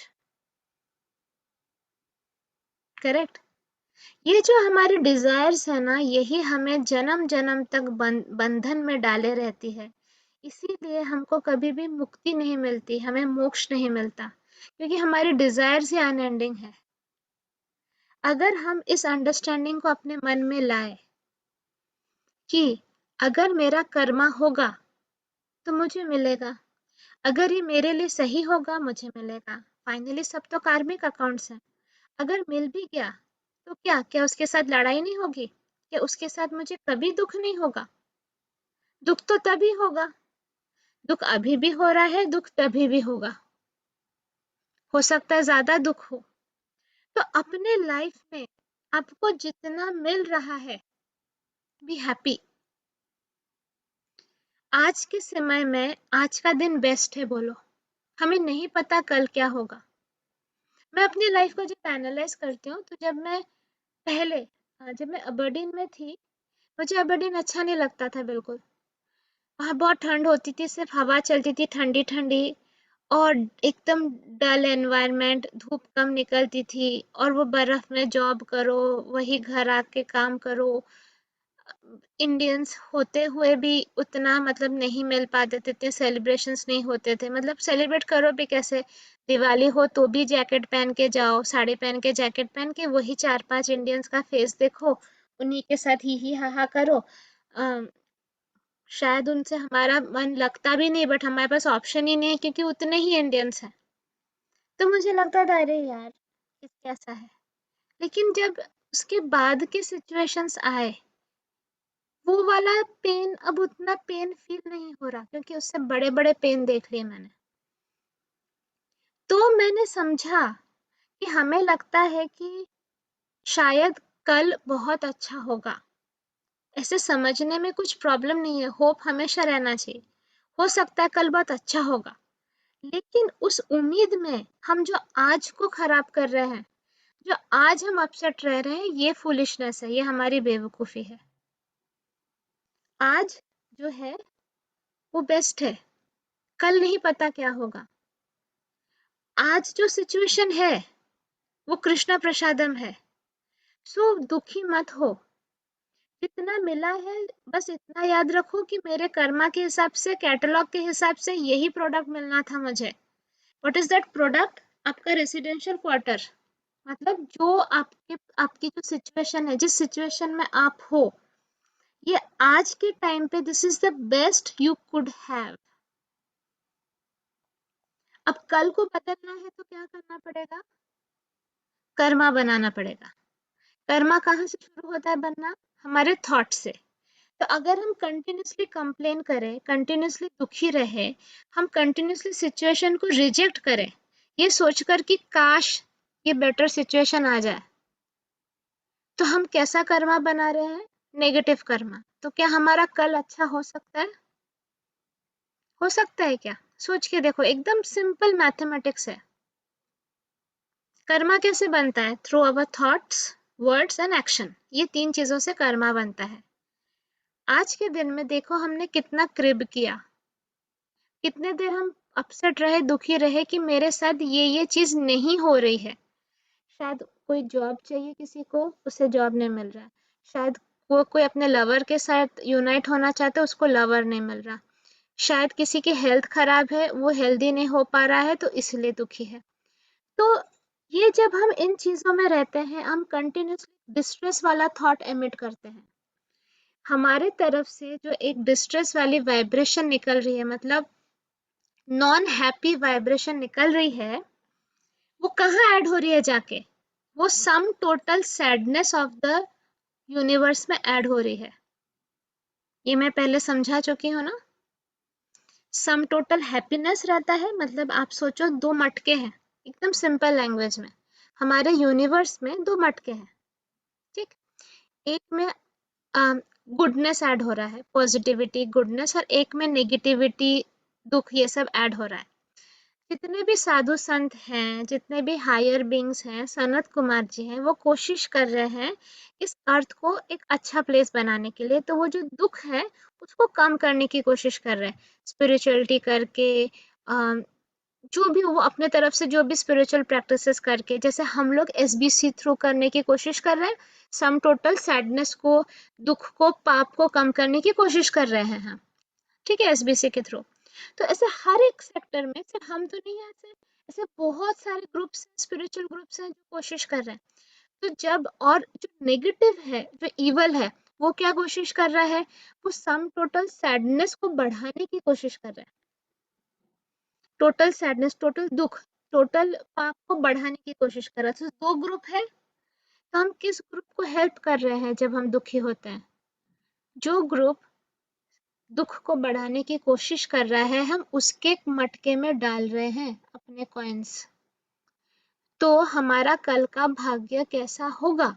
करेक्ट? ये जो हमारे डिजायर्स है ना, यही हमें जन्म जन्म तक बंधन में डाले रहती है। इसीलिए हमको कभी भी मुक्ति नहीं मिलती, हमें मोक्ष नहीं मिलता, क्योंकि हमारे डिजायर्स ही अनएंडिंग है। अगर हम इस अंडरस्टैंडिंग को अपने मन में लाए कि अगर मेरा कर्मा होगा तो मुझे मिलेगा, अगर ये मेरे लिए सही होगा मुझे मिलेगा। फाइनली सब तो कार्मिक अकाउंट्स हैं। अगर मिल भी गया तो क्या क्या उसके साथ लड़ाई नहीं होगी? क्या उसके साथ मुझे कभी दुख नहीं होगा? दुख तो तभी होगा। दुख अभी भी हो रहा है, दुख तभी भी होगा। हो सकता है ज्यादा दुख हो। तो अपने लाइफ में आपको जितना मिल रहा है, बी हैप्पी। आज के समय में आज का दिन बेस्ट है बोलो। हमें नहीं पता कल क्या होगा। मैं अपनी लाइफ को जब एनालाइज करती हूँ, तो जब मैं पहले जब मैं अबरडीन में थी, मुझे अबरडीन अच्छा नहीं लगता था बिल्कुल। वहाँ बहुत ठंड होती थी, सिर्फ हवा चलती थी ठंडी ठंडी, और एकदम डल एनवायरनमेंट, धूप कम निकलती थी, और वो बर्फ में जॉब करो, वही घर आके काम करो। इंडियंस होते हुए भी उतना मतलब नहीं मिल पाते थे, इतने सेलिब्रेशंस नहीं होते थे। मतलब सेलिब्रेट करो भी कैसे? दिवाली हो तो भी जैकेट पहन के जाओ, साड़ी पहन के, जैकेट पहन के, वही 4-5 इंडियंस का फेस देखो, उन्हीं के साथ ही हा हा करो। शायद उनसे हमारा मन लगता भी नहीं, बट हमारे पास ऑप्शन ही नहीं है, क्योंकि उतने ही इंडियंस हैं। तो मुझे लगता था अरे यार ये कैसा है। लेकिन जब उसके बाद के सिचुएशंस आए, वो वाला पेन अब उतना पेन फील नहीं हो रहा, क्योंकि उससे बड़े बड़े पेन देख लिए मैंने। तो मैंने समझा कि हमें लगता है कि शायद कल बहुत अच्छा होगा, ऐसे समझने में कुछ प्रॉब्लम नहीं है, होप हमेशा रहना चाहिए। हो सकता है कल बहुत अच्छा होगा, लेकिन उस उम्मीद में हम जो आज को खराब कर रहे हैं, जो आज हम अपसेट रह रहे हैं, ये फूलिशनेस है, ये हमारी बेवकूफी है। आज जो है वो बेस्ट है, कल नहीं पता क्या होगा। आज जो सिचुएशन है वो कृष्णा प्रसादम है। सो दुखी मत हो। जितना मिला है बस इतना याद रखो कि मेरे कर्मा के हिसाब से, कैटलॉग के हिसाब से यही प्रोडक्ट मिलना था मुझे। What is that product? आपका रेसिडेंशियल क्वार्टर। मतलब जो आपके आपकी जो सिचुएशन है, जिस सिचुएशन में आप हो, ये आज के टाइम पे this is the best you could have. अब कल को बदलना है तो क्या करना पड़ेगा? कर्मा बनाना पड़ेगा। कर्मा कहाँ से शुरू होता है बनना? हमारे थॉट से। तो अगर हम कंटिन्यूसली कंप्लेन करें, कंटिन्यूसली दुखी रहे, हम कंटिन्यूसली सिचुएशन को रिजेक्ट करें, ये सोचकर कि काश ये बेटर सिचुएशन आ जाए, तो हम कैसा कर्मा बना रहे हैं? नेगेटिव कर्मा। तो क्या हमारा कल अच्छा हो सकता है? हो सकता है क्या? सोच के देखो, एकदम सिंपल मैथमेटिक्स है। कर्मा कैसे बनता है? Through our thoughts, words and action. ये 3 चीजों से कर्मा बनता है। आज के दिन में देखो हमने कितना क्रिब किया, कितने देर हम अपसेट रहे, दुखी रहे कि मेरे साथ ये चीज नहीं हो रही है। शायद कोई जॉब चाहिए किसी को, उसे जॉब नहीं मिल रहा है। शायद वो कोई अपने लवर के साथ यूनाइट होना चाहता है, उसको लवर नहीं मिल रहा। शायद किसी की हेल्थ खराब है, वो हेल्दी नहीं हो पा रहा है तो इसलिए दुखी है। तो ये जब हम इन चीजों में रहते हैं, हम कंटिन्यूसली डिस्ट्रेस वाला थॉट एमिट करते हैं। हमारे तरफ से जो एक डिस्ट्रेस वाली वाइब्रेशन निकल रही है, मतलब नॉन हैप्पी वाइब्रेशन निकल रही है, वो कहाँ ऐड हो रही है जाके? वो sum total sadness of the universe में ऐड हो रही है। ये मैं पहले समझा चुकी हूँ ना। सम टोटल हैप्पीनेस रहता है, मतलब आप सोचो दो मटके हैं, एकदम सिंपल लैंग्वेज में हमारे यूनिवर्स में दो मटके हैं, ठीक। एक में गुडनेस ऐड हो रहा है, पॉजिटिविटी गुडनेस, और एक में नेगेटिविटी दुख, ये सब ऐड हो रहा है। जितने भी साधु संत हैं, जितने भी हायर बींग्स हैं, सनत कुमार जी हैं, वो कोशिश कर रहे हैं इस अर्थ को एक अच्छा प्लेस बनाने के लिए। तो वो जो दुख है उसको कम करने की कोशिश कर रहे हैं, स्पिरिचुअलिटी करके, जो भी वो अपने तरफ से जो भी स्पिरिचुअल प्रैक्टिसेस करके, जैसे हम लोग एसबीसी थ्रू करने की कोशिश कर रहे हैं, सम टोटल सैडनेस को, दुख को, पाप को कम करने की कोशिश कर रहे हैं हम, ठीक है, एसबीसी के थ्रू। तो ऐसे हर एक सेक्टर में, सिर्फ हम तो नहीं है, ऐसे ऐसे बहुत सारे ग्रुप्स, स्पिरिचुअल ग्रुप्स हैं जो कोशिश कर रहे हैं। तो जब, और जो नेगेटिव है, जो इवल है, वो क्या कोशिश कर रहा है? वो सम टोटल सैडनेस को बढ़ाने की कोशिश कर रहा है। टोटल सैडनेस, टोटल दुख, टोटल पाप को बढ़ाने की कोशिश कर रहा है। तो दो ग्रुप है, तो हम किस ग्रुप को हेल्प कर रहे हैं जब हम दुखी होते हैं? जो ग्रुप दुख को बढ़ाने की कोशिश कर रहा है, हम उसके मटके में डाल रहे हैं अपने कॉइन्स। तो हमारा कल का भाग्य कैसा होगा?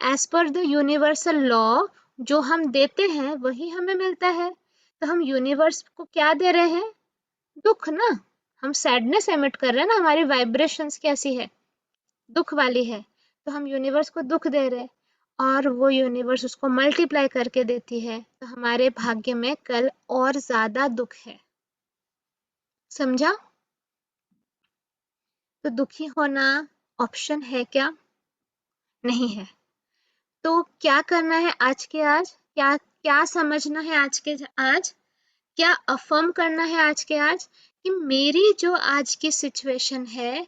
As per the universal law, जो हम देते हैं वही हमें मिलता है। तो हम यूनिवर्स को क्या दे रहे हैं? दुख ना। हम सैडनेस एमिट कर रहे हैं ना, हमारी वाइब्रेशंस कैसी है? दुख वाली है। तो हम यूनिवर्स को दुख दे रहे हैं, और वो यूनिवर्स उसको मल्टीप्लाई करके देती है। तो हमारे भाग्य में कल और ज्यादा दुख है। समझा? तो दुखी होना ऑप्शन है क्या? नहीं है। तो क्या करना है आज के आज? क्या क्या समझना है आज के आज? क्या अफर्म करना है आज के आज कि मेरी जो आज की सिचुएशन है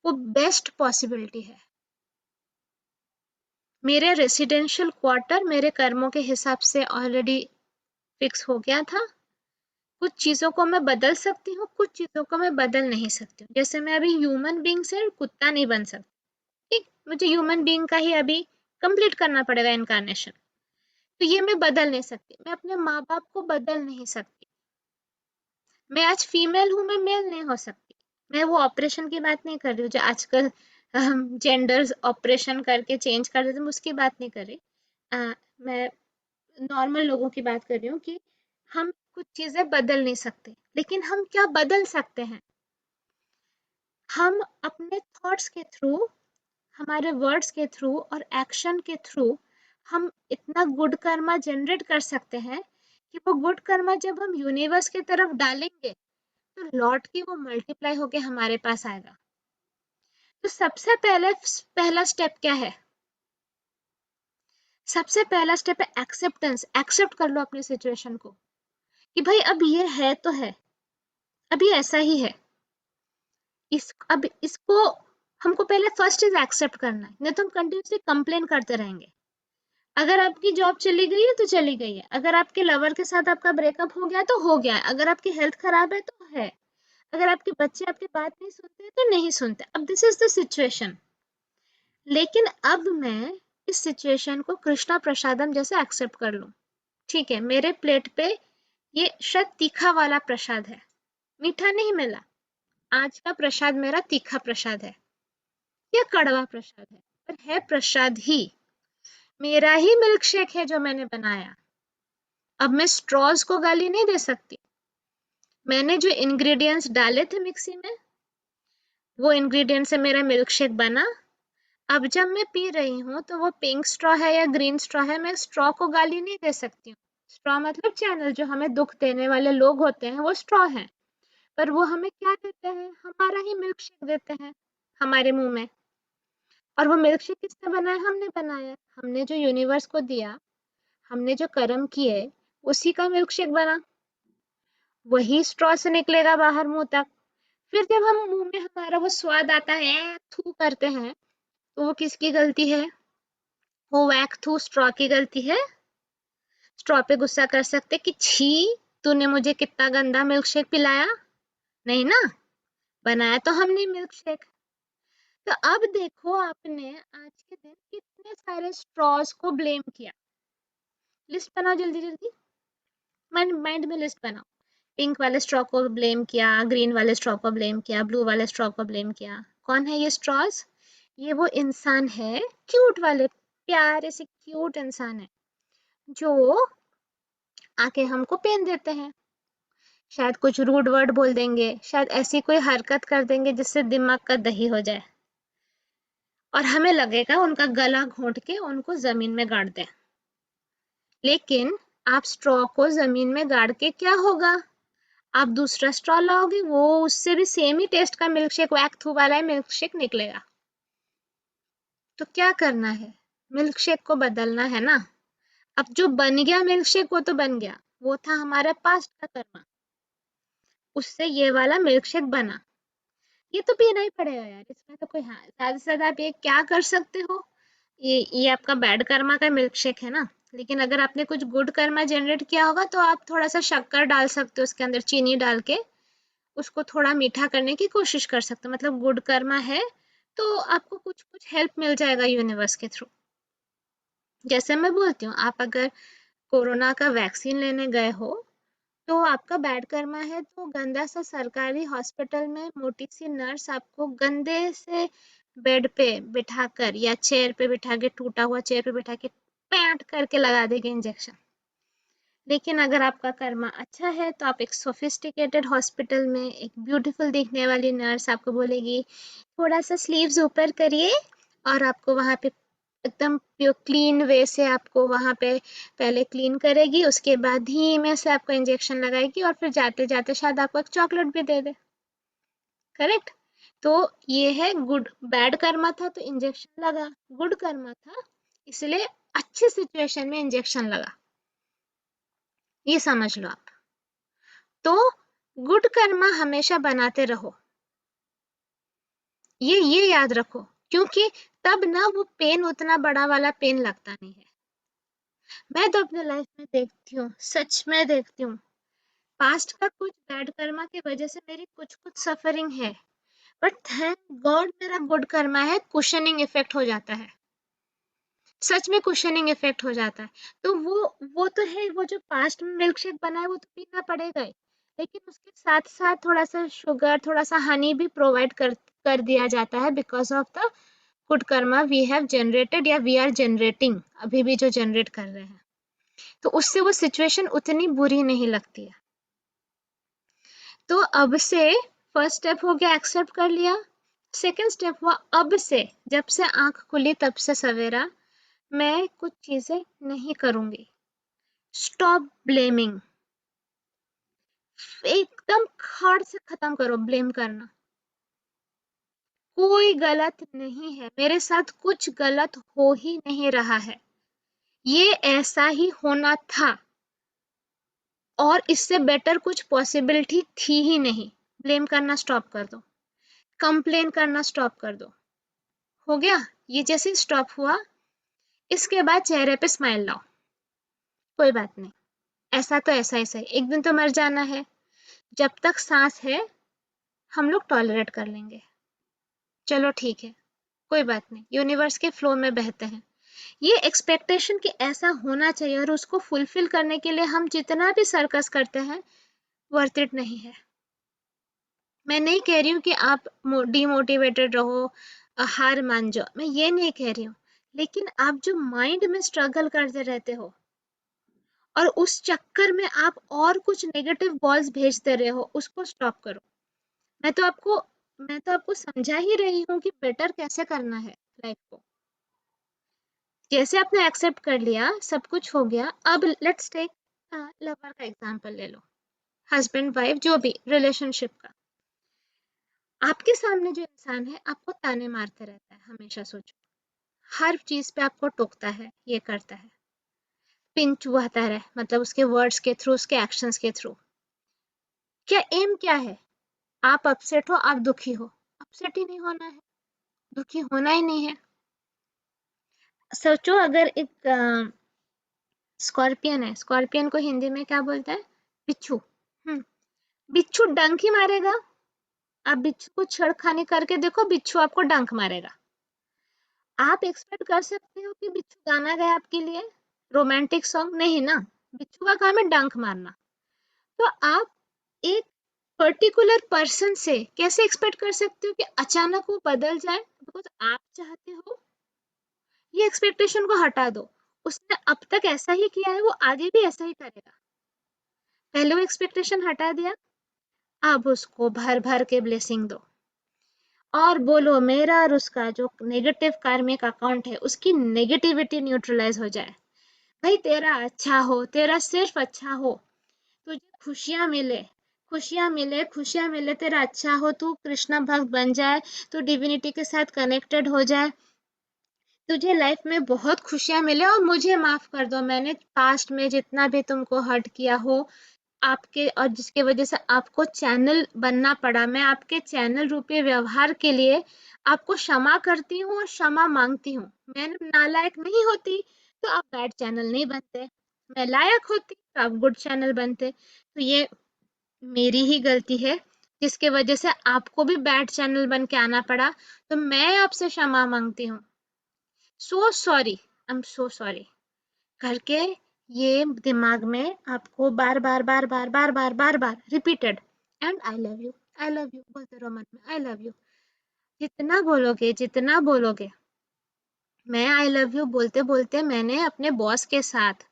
वो बेस्ट पॉसिबिलिटी है। मेरे रेसिडेंशियल क्वार्टर मेरे कर्मों के हिसाब से ऑलरेडी फिक्स हो गया था। कुछ चीज़ों को मैं बदल सकती हूँ, कुछ चीज़ों को मैं बदल नहीं सकती हूँ। जैसे मैं अभी ह्यूमन बीइंग से कुत्ता नहीं बन सकती, ठीक, मुझे ह्यूमन बीइंग का ही अभी कंप्लीट करना पड़ेगा इनकारनेशन। तो ये मैं बदल नहीं सकती। मैं अपने माँ बाप को बदल नहीं सकती। मैं आज फीमेल हूँ, मैं मेल नहीं हो सकती। मैं वो ऑपरेशन की बात नहीं कर रही हूँ जो आजकल जेंडर्स ऑपरेशन करके चेंज कर देते हैं, मैं उसकी बात नहीं कर रही। मैं नॉर्मल लोगों की बात कर रही हूँ कि हम कुछ चीजें बदल नहीं सकते, लेकिन हम क्या बदल सकते हैं? हम अपने थॉट्स के थ्रू, हमारे वर्ड्स के थ्रू और एक्शन के थ्रू हम इतना गुड कर्मा जनरेट कर सकते हैं कि वो गुड कर्मा जब हम यूनिवर्स की तरफ डालेंगे तो लौट के वो मल्टीप्लाई होके हमारे पास आएगा। तो सबसे पहले पहला स्टेप क्या है? सबसे पहला स्टेप है एक्सेप्टेंस। एक्सेप्ट कर लो अपनी सिचुएशन को कि भाई अब ये है तो है, अभी ऐसा ही है। अब इसको हमको पहले फर्स्ट चीज एक्सेप्ट करना है, नहीं तो हम कंटिन्यूसली कंप्लेन करते रहेंगे। अगर आपकी जॉब चली गई है तो चली गई है, अगर आपके लवर के साथ आपका ब्रेकअप हो गया तो हो गया है, अगर आपकी हेल्थ खराब है तो है, अगर आपके बच्चे आपकी बात नहीं सुनते तो नहीं सुनते। अब दिस इज द सिचुएशन। लेकिन अब मैं इस सिचुएशन को कृष्णा प्रसादम जैसे एक्सेप्ट कर लूं। ठीक है, मेरे प्लेट पे ये शायद तीखा वाला प्रसाद है, मीठा नहीं मिला। आज का प्रसाद मेरा तीखा प्रसाद है या कड़वा प्रसाद है, पर है प्रसाद ही। मेरा ही मिल्क शेक है जो मैंने बनाया। अब मैं स्ट्रॉज को गाली नहीं दे सकती। मैंने जो इंग्रेडिएंट्स डाले थे मिक्सी में, वो इंग्रेडिएंट से मेरा मिल्क शेक बना। अब जब मैं पी रही हूँ तो वो पिंक स्ट्रॉ है या ग्रीन स्ट्रॉ है, मैं स्ट्रॉ को गाली नहीं दे सकती हूँ। स्ट्रॉ मतलब चैनल, जो हमें दुख देने वाले लोग होते हैं वो स्ट्रॉ हैं, पर वो हमें क्या देते हैं, हमारा ही मिल्क शेक देते हैं हमारे मुंह में। और वो मिल्क शेक किसने बनाया, हमने बनाया, हमने जो यूनिवर्स को दिया, हमने जो कर्म किए, उसी का मिल्क शेक बना, वही स्ट्रॉ से निकलेगा बाहर मुंह तक। फिर जब हम मुंह में हमारा वो स्वाद आता है, थू करते हैं, तो वो किसकी गलती है, वो वैक थू स्ट्रॉ की गलती है। स्ट्रॉ पे गुस्सा कर सकते कि छी, तूने मुझे कितना गंदा मिल्क शेक पिलाया, नहीं ना, बनाया तो हमने मिल्क शेक। तो अब देखो आपने आज के दिन कितने सारे स्ट्रॉज को ब्लेम किया। लिस्ट बनाओ जल्दी जल्दी, माइंड में लिस्ट बनाओ। पिंक वाले स्ट्रॉ को ब्लेम किया, ग्रीन वाले स्ट्रॉ को ब्लेम किया, ब्लू वाले स्ट्रॉ को ब्लेम किया। कौन है ये स्ट्रॉज, ये वो इंसान है, क्यूट वाले, प्यारे से क्यूट इंसान है, जो आके हमको पेन देते हैं। शायद कुछ रूड वर्ड बोल देंगे, शायद ऐसी कोई हरकत कर देंगे जिससे दिमाग का दही हो जाए, और हमें लगेगा उनका गला घोंट के उनको जमीन में गाड़ दें। लेकिन आप स्ट्रॉ को जमीन में गाड़ के क्या होगा, आप दूसरा स्ट्रॉ लाओगे, वो उससे भी सेम ही टेस्ट का मिल्क शेक, वैक थू वाला ही मिल्क शेक निकलेगा। तो क्या करना है, मिल्क शेक को बदलना है ना। अब जो बन गया मिल्क शेक वो तो बन गया, वो था हमारा पास्ट का कर्मा, उससे ये वाला मिल्क शेक बना, ये तो पीना ही पड़ेगा यार, इसमें तो कोई, हाँ ज्यादा से ज्यादा आप ये क्या कर सकते हो, ये आपका बैड कर्मा का मिल्क शेक है ना। लेकिन अगर आपने कुछ गुड कर्मा जनरेट किया होगा तो आप थोड़ा सा शक्कर डाल सकते हो उसके अंदर, चीनी डाल के उसको थोड़ा मीठा करने की कोशिश कर सकते हो, मतलब गुड कर्मा है तो आपको कुछ कुछ हेल्प मिल जाएगा यूनिवर्स के थ्रू। जैसे मैं बोलती हूँ, आप अगर कोरोना का वैक्सीन लेने गए हो, तो आपका बैड कर्मा है तो गंदा सा सरकारी हॉस्पिटल में मोटी सी नर्स आपको गंदे से बेड पे बिठाकर या चेयर पे बिठा के, टूटा हुआ चेयर पे बिठा के पैंट करके लगा देगी इंजेक्शन। लेकिन अगर आपका कर्मा अच्छा है तो आप एक सोफिस्टिकेटेड हॉस्पिटल में एक ब्यूटीफुल दिखने वाली नर्स आपको बोलेगी थोड़ा सा स्लीव्स ऊपर करिए, और आपको वहां पे एकदम प्योर क्लीन वे से आपको वहां पे पहले क्लीन करेगी, उसके बाद धीमे से आपको इंजेक्शन लगाएगी, और फिर जाते जाते शायद आपको एक चॉकलेट भी दे दे। करेक्ट। तो ये है गुड, बैड कर्मा था तो इंजेक्शन लगा, गुड कर्मा था इसलिए अच्छी सिचुएशन में इंजेक्शन लगा, ये समझ लो आप। तो गुड कर्मा हमेशा बनाते रहो, ये याद रखो, क्योंकि तब ना वो पेन उतना बड़ा वाला पेन लगता नहीं है। मैं तो अपने लाइफ में देखती हूँ, सच में देखती हूँ, पास्ट का कुछ बैड कर्मा की वजह से मेरी कुछ कुछ सफरिंग है, बट थैंक गॉड मेरा गुड कर्मा है, कुशनिंग इफेक्ट हो जाता है, सच में कुशनिंग इफेक्ट हो जाता है। तो वो तो है, वो जो पास्ट में मिल्क शेक बना है वो तो पीना पड़ेगा ही, लेकिन उसके साथ साथ थोड़ा सा शुगर, थोड़ा सा हनी भी प्रोवाइड कर दिया जाता है, because of the good karma we have generated या वी आर जनरेटिंग, अभी भी जो जनरेट कर रहे हैं, तो उससे वो सिचुएशन उतनी बुरी नहीं लगती है। तो अब से फर्स्ट स्टेप हो गया, एक्सेप्ट कर लिया। सेकंड स्टेप हुआ, अब से जब से आंख खुली तब से सवेरा मैं कुछ चीजें नहीं करूंगी। स्टॉप ब्लेमिंग, एकदम खाड़ से खत्म करो ब्लेम करना। कोई गलत नहीं है, मेरे साथ कुछ गलत हो ही नहीं रहा है, ये ऐसा ही होना था और इससे बेटर कुछ पॉसिबिलिटी थी ही नहीं। ब्लेम करना स्टॉप कर दो, कंप्लेन करना स्टॉप कर दो। हो गया, ये जैसे स्टॉप हुआ, इसके बाद चेहरे पे स्माइल लाओ, कोई बात नहीं, ऐसा तो ऐसा ही सही, एक दिन तो मर जाना है, जब तक सांस है हम लोग टॉलरेट कर लेंगे, चलो ठीक है, कोई बात नहीं, यूनिवर्स के फ्लो में बहते हैं। ये एक्सपेक्टेशन कि ऐसा होना चाहिए और उसको फुलफिल करने के लिए हम जितना भी सर्कस करते हैं, वर्थ इट नहीं है। मैं नहीं कह रही हूँ कि आप डिमोटिवेटेड रहो, हार मान जाओ, मैं ये नहीं कह रही हूँ, लेकिन आप जो माइंड में स्ट्रगल करते रहते हो और उस चक्कर में आप और कुछ नेगेटिव बॉल्स भेजते रहे हो, उसको स्टॉप करो। मैं तो आपको मैं तो आपको समझा ही रही हूँ कि बेटर कैसे करना है लाइफ को। जैसे आपने एक्सेप्ट कर लिया, सब कुछ हो गया, अब लेट्स टेक लवर का एग्जांपल ले लो, हस्बैंड वाइफ जो भी रिलेशनशिप का। आपके सामने जो इंसान है आपको ताने मारते रहता है, हमेशा सोचो, हर चीज पे आपको टोकता है, ये करता है, पिन चुभाता है, मतलब उसके वर्ड्स के थ्रू, उसके एक्शंस के थ्रू। क्या एम क्या है? आप अपसेट हो, आप दुखी हो, अपसेट ही नहीं होना है, दुखी होना ही नहीं है। सोचो अगर एक स्कॉर्पियन है, स्कॉर्पियन को हिंदी में क्या बोलते हैं? बिच्छू। हम्म, बिच्छू डंक ही मारेगा। आप बिच्छू को छेड़खानी करके देखो, बिच्छू आपको डंक मारेगा। आप एक्सपेक्ट कर सकते हो कि बिच्छू गाना गाए आपके लिए, रोमांटिक सॉन्ग? नहीं ना, बिच्छू का काम है डंक मारना। तो आप एक पर्टिकुलर पर्सन से कैसे एक्सपेक्ट कर सकते हो कि अचानक वो बदल जाए बिकॉज आप चाहते हो? ये एक्सपेक्टेशन को हटा दो। उसने अब तक ऐसा ही किया है, वो आगे भी ऐसा ही करेगा। पहले वो एक्सपेक्टेशन हटा दिया, अब उसको भर भर के ब्लेसिंग दो और बोलो मेरा और उसका जो नेगेटिव कार्मिक अकाउंट है उसकी नेगेटिविटी न्यूट्रलाइज हो जाए। भाई तेरा अच्छा हो, तेरा सिर्फ अच्छा हो, तुझे खुशियां मिले, खुशियां मिले, खुशियां मिले, तेरा अच्छा हो, तू कृष्णा भक्त बन जाए, तू डिविनिटी के साथ कनेक्टेड हो जाए, तुझे लाइफ में बहुत खुशियां मिले। और मुझे माफ कर दो, मैंने पास्ट में जितना भी तुमको हर्ट किया हो आपके, और जिसके वजह से आपको चैनल बनना पड़ा, मैं आपके चैनल रूपी व्यवहार के लिए आपको क्षमा करती हूँ और क्षमा मांगती हूँ। मैं नालायक नहीं होती तो आप बैड चैनल नहीं बनते, मैं लायक होती तो आप गुड चैनल बनते। तो ये मेरी ही गलती है जिसके वजह से आपको भी बैड चैनल बन के आना पड़ा, तो मैं आपसे क्षमा मांगती हूँ। So sorry, I am so sorry करके ये दिमाग में आपको बार बार बार बार बार बार बार बार repeated, and I love you, I love you बोलते रहो मन में, आई लव यू। जितना बोलोगे, जितना बोलोगे, मैं आई लव यू बोलते बोलते मैंने अपने बॉस के साथ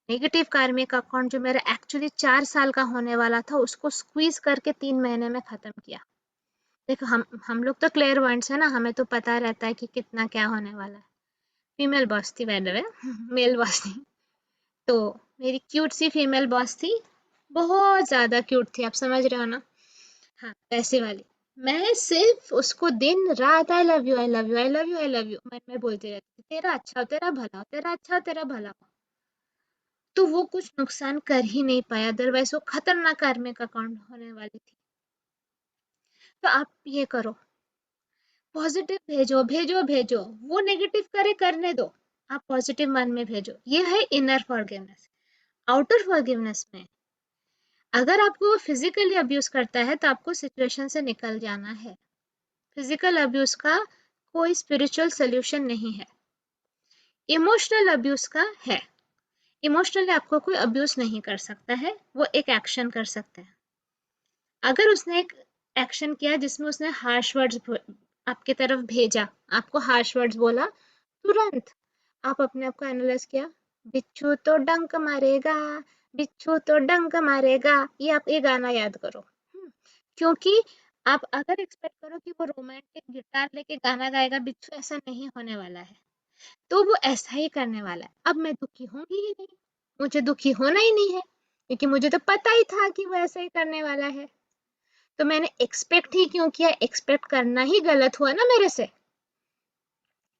नेगेटिव कार्मिक अकाउंट जो मेरा एक्चुअली 4 साल का होने वाला था उसको स्क्वीज करके 3 महीने में खत्म किया। देखो हम लोग तो क्लियर पॉइंट्स है ना, हमें तो पता रहता है कि कितना क्या होने वाला है। फीमेल बॉस थी by the way, male boss थी। तो मेरी क्यूट सी फीमेल बॉस थी, बहुत ज्यादा क्यूट थी, आप समझ रहे हो ना? हाँ, वैसे वाली। मैं सिर्फ उसको दिन रात आई love you, I love you, I love you, I love you मन में बोलती रहती थी, तेरा अच्छा हो, तेरा भला हो, तेरा अच्छा हो, तेरा भला हो। तो वो कुछ नुकसान कर ही नहीं पाया, अदरवाइज वो खतरनाक कार्मिक अकाउंट होने वाली थी। तो आप ये करो, पॉजिटिव भेजो भेजो भेजो, वो नेगेटिव करे करने दो, आप पॉजिटिव मन में भेजो। ये है इनर फॉरगिवनेस। आउटर फॉरगिवनेस में अगर आपको वो फिजिकली अब्यूज करता है तो आपको सिचुएशन से निकल जाना है। फिजिकल अब्यूज का कोई स्पिरिचुअल सोल्यूशन नहीं है, इमोशनल अब्यूज का है। इमोशनली आपको कोई अब्यूज नहीं कर सकता है, वो एक एक्शन कर सकते हैं। अगर उसने एक एक्शन किया जिसमें उसने हार्श वर्ड्स आपके तरफ भेजा, आपको हार्श वर्ड्स बोला, तुरंत आप अपने आप को एनालाइज किया, बिच्छू तो डंक मारेगा, बिच्छू तो डंक मारेगा, ये आप ये गाना याद करो। क्योंकि आप अगर एक्सपेक्ट करो कि वो रोमांटिक गिटार लेके गाना गाएगा, बिच्छू ऐसा नहीं होने वाला है, तो वो ऐसा ही करने वाला है। अब मैं दुखी होंगी ही नहीं, मुझे दुखी होना ही नहीं है, क्योंकि मुझे तो पता ही था कि वो ऐसा ही करने वाला है। तो मैंने एक्सपेक्ट ही क्यों किया? एक्सपेक्ट करना ही गलत हुआ ना मेरे से।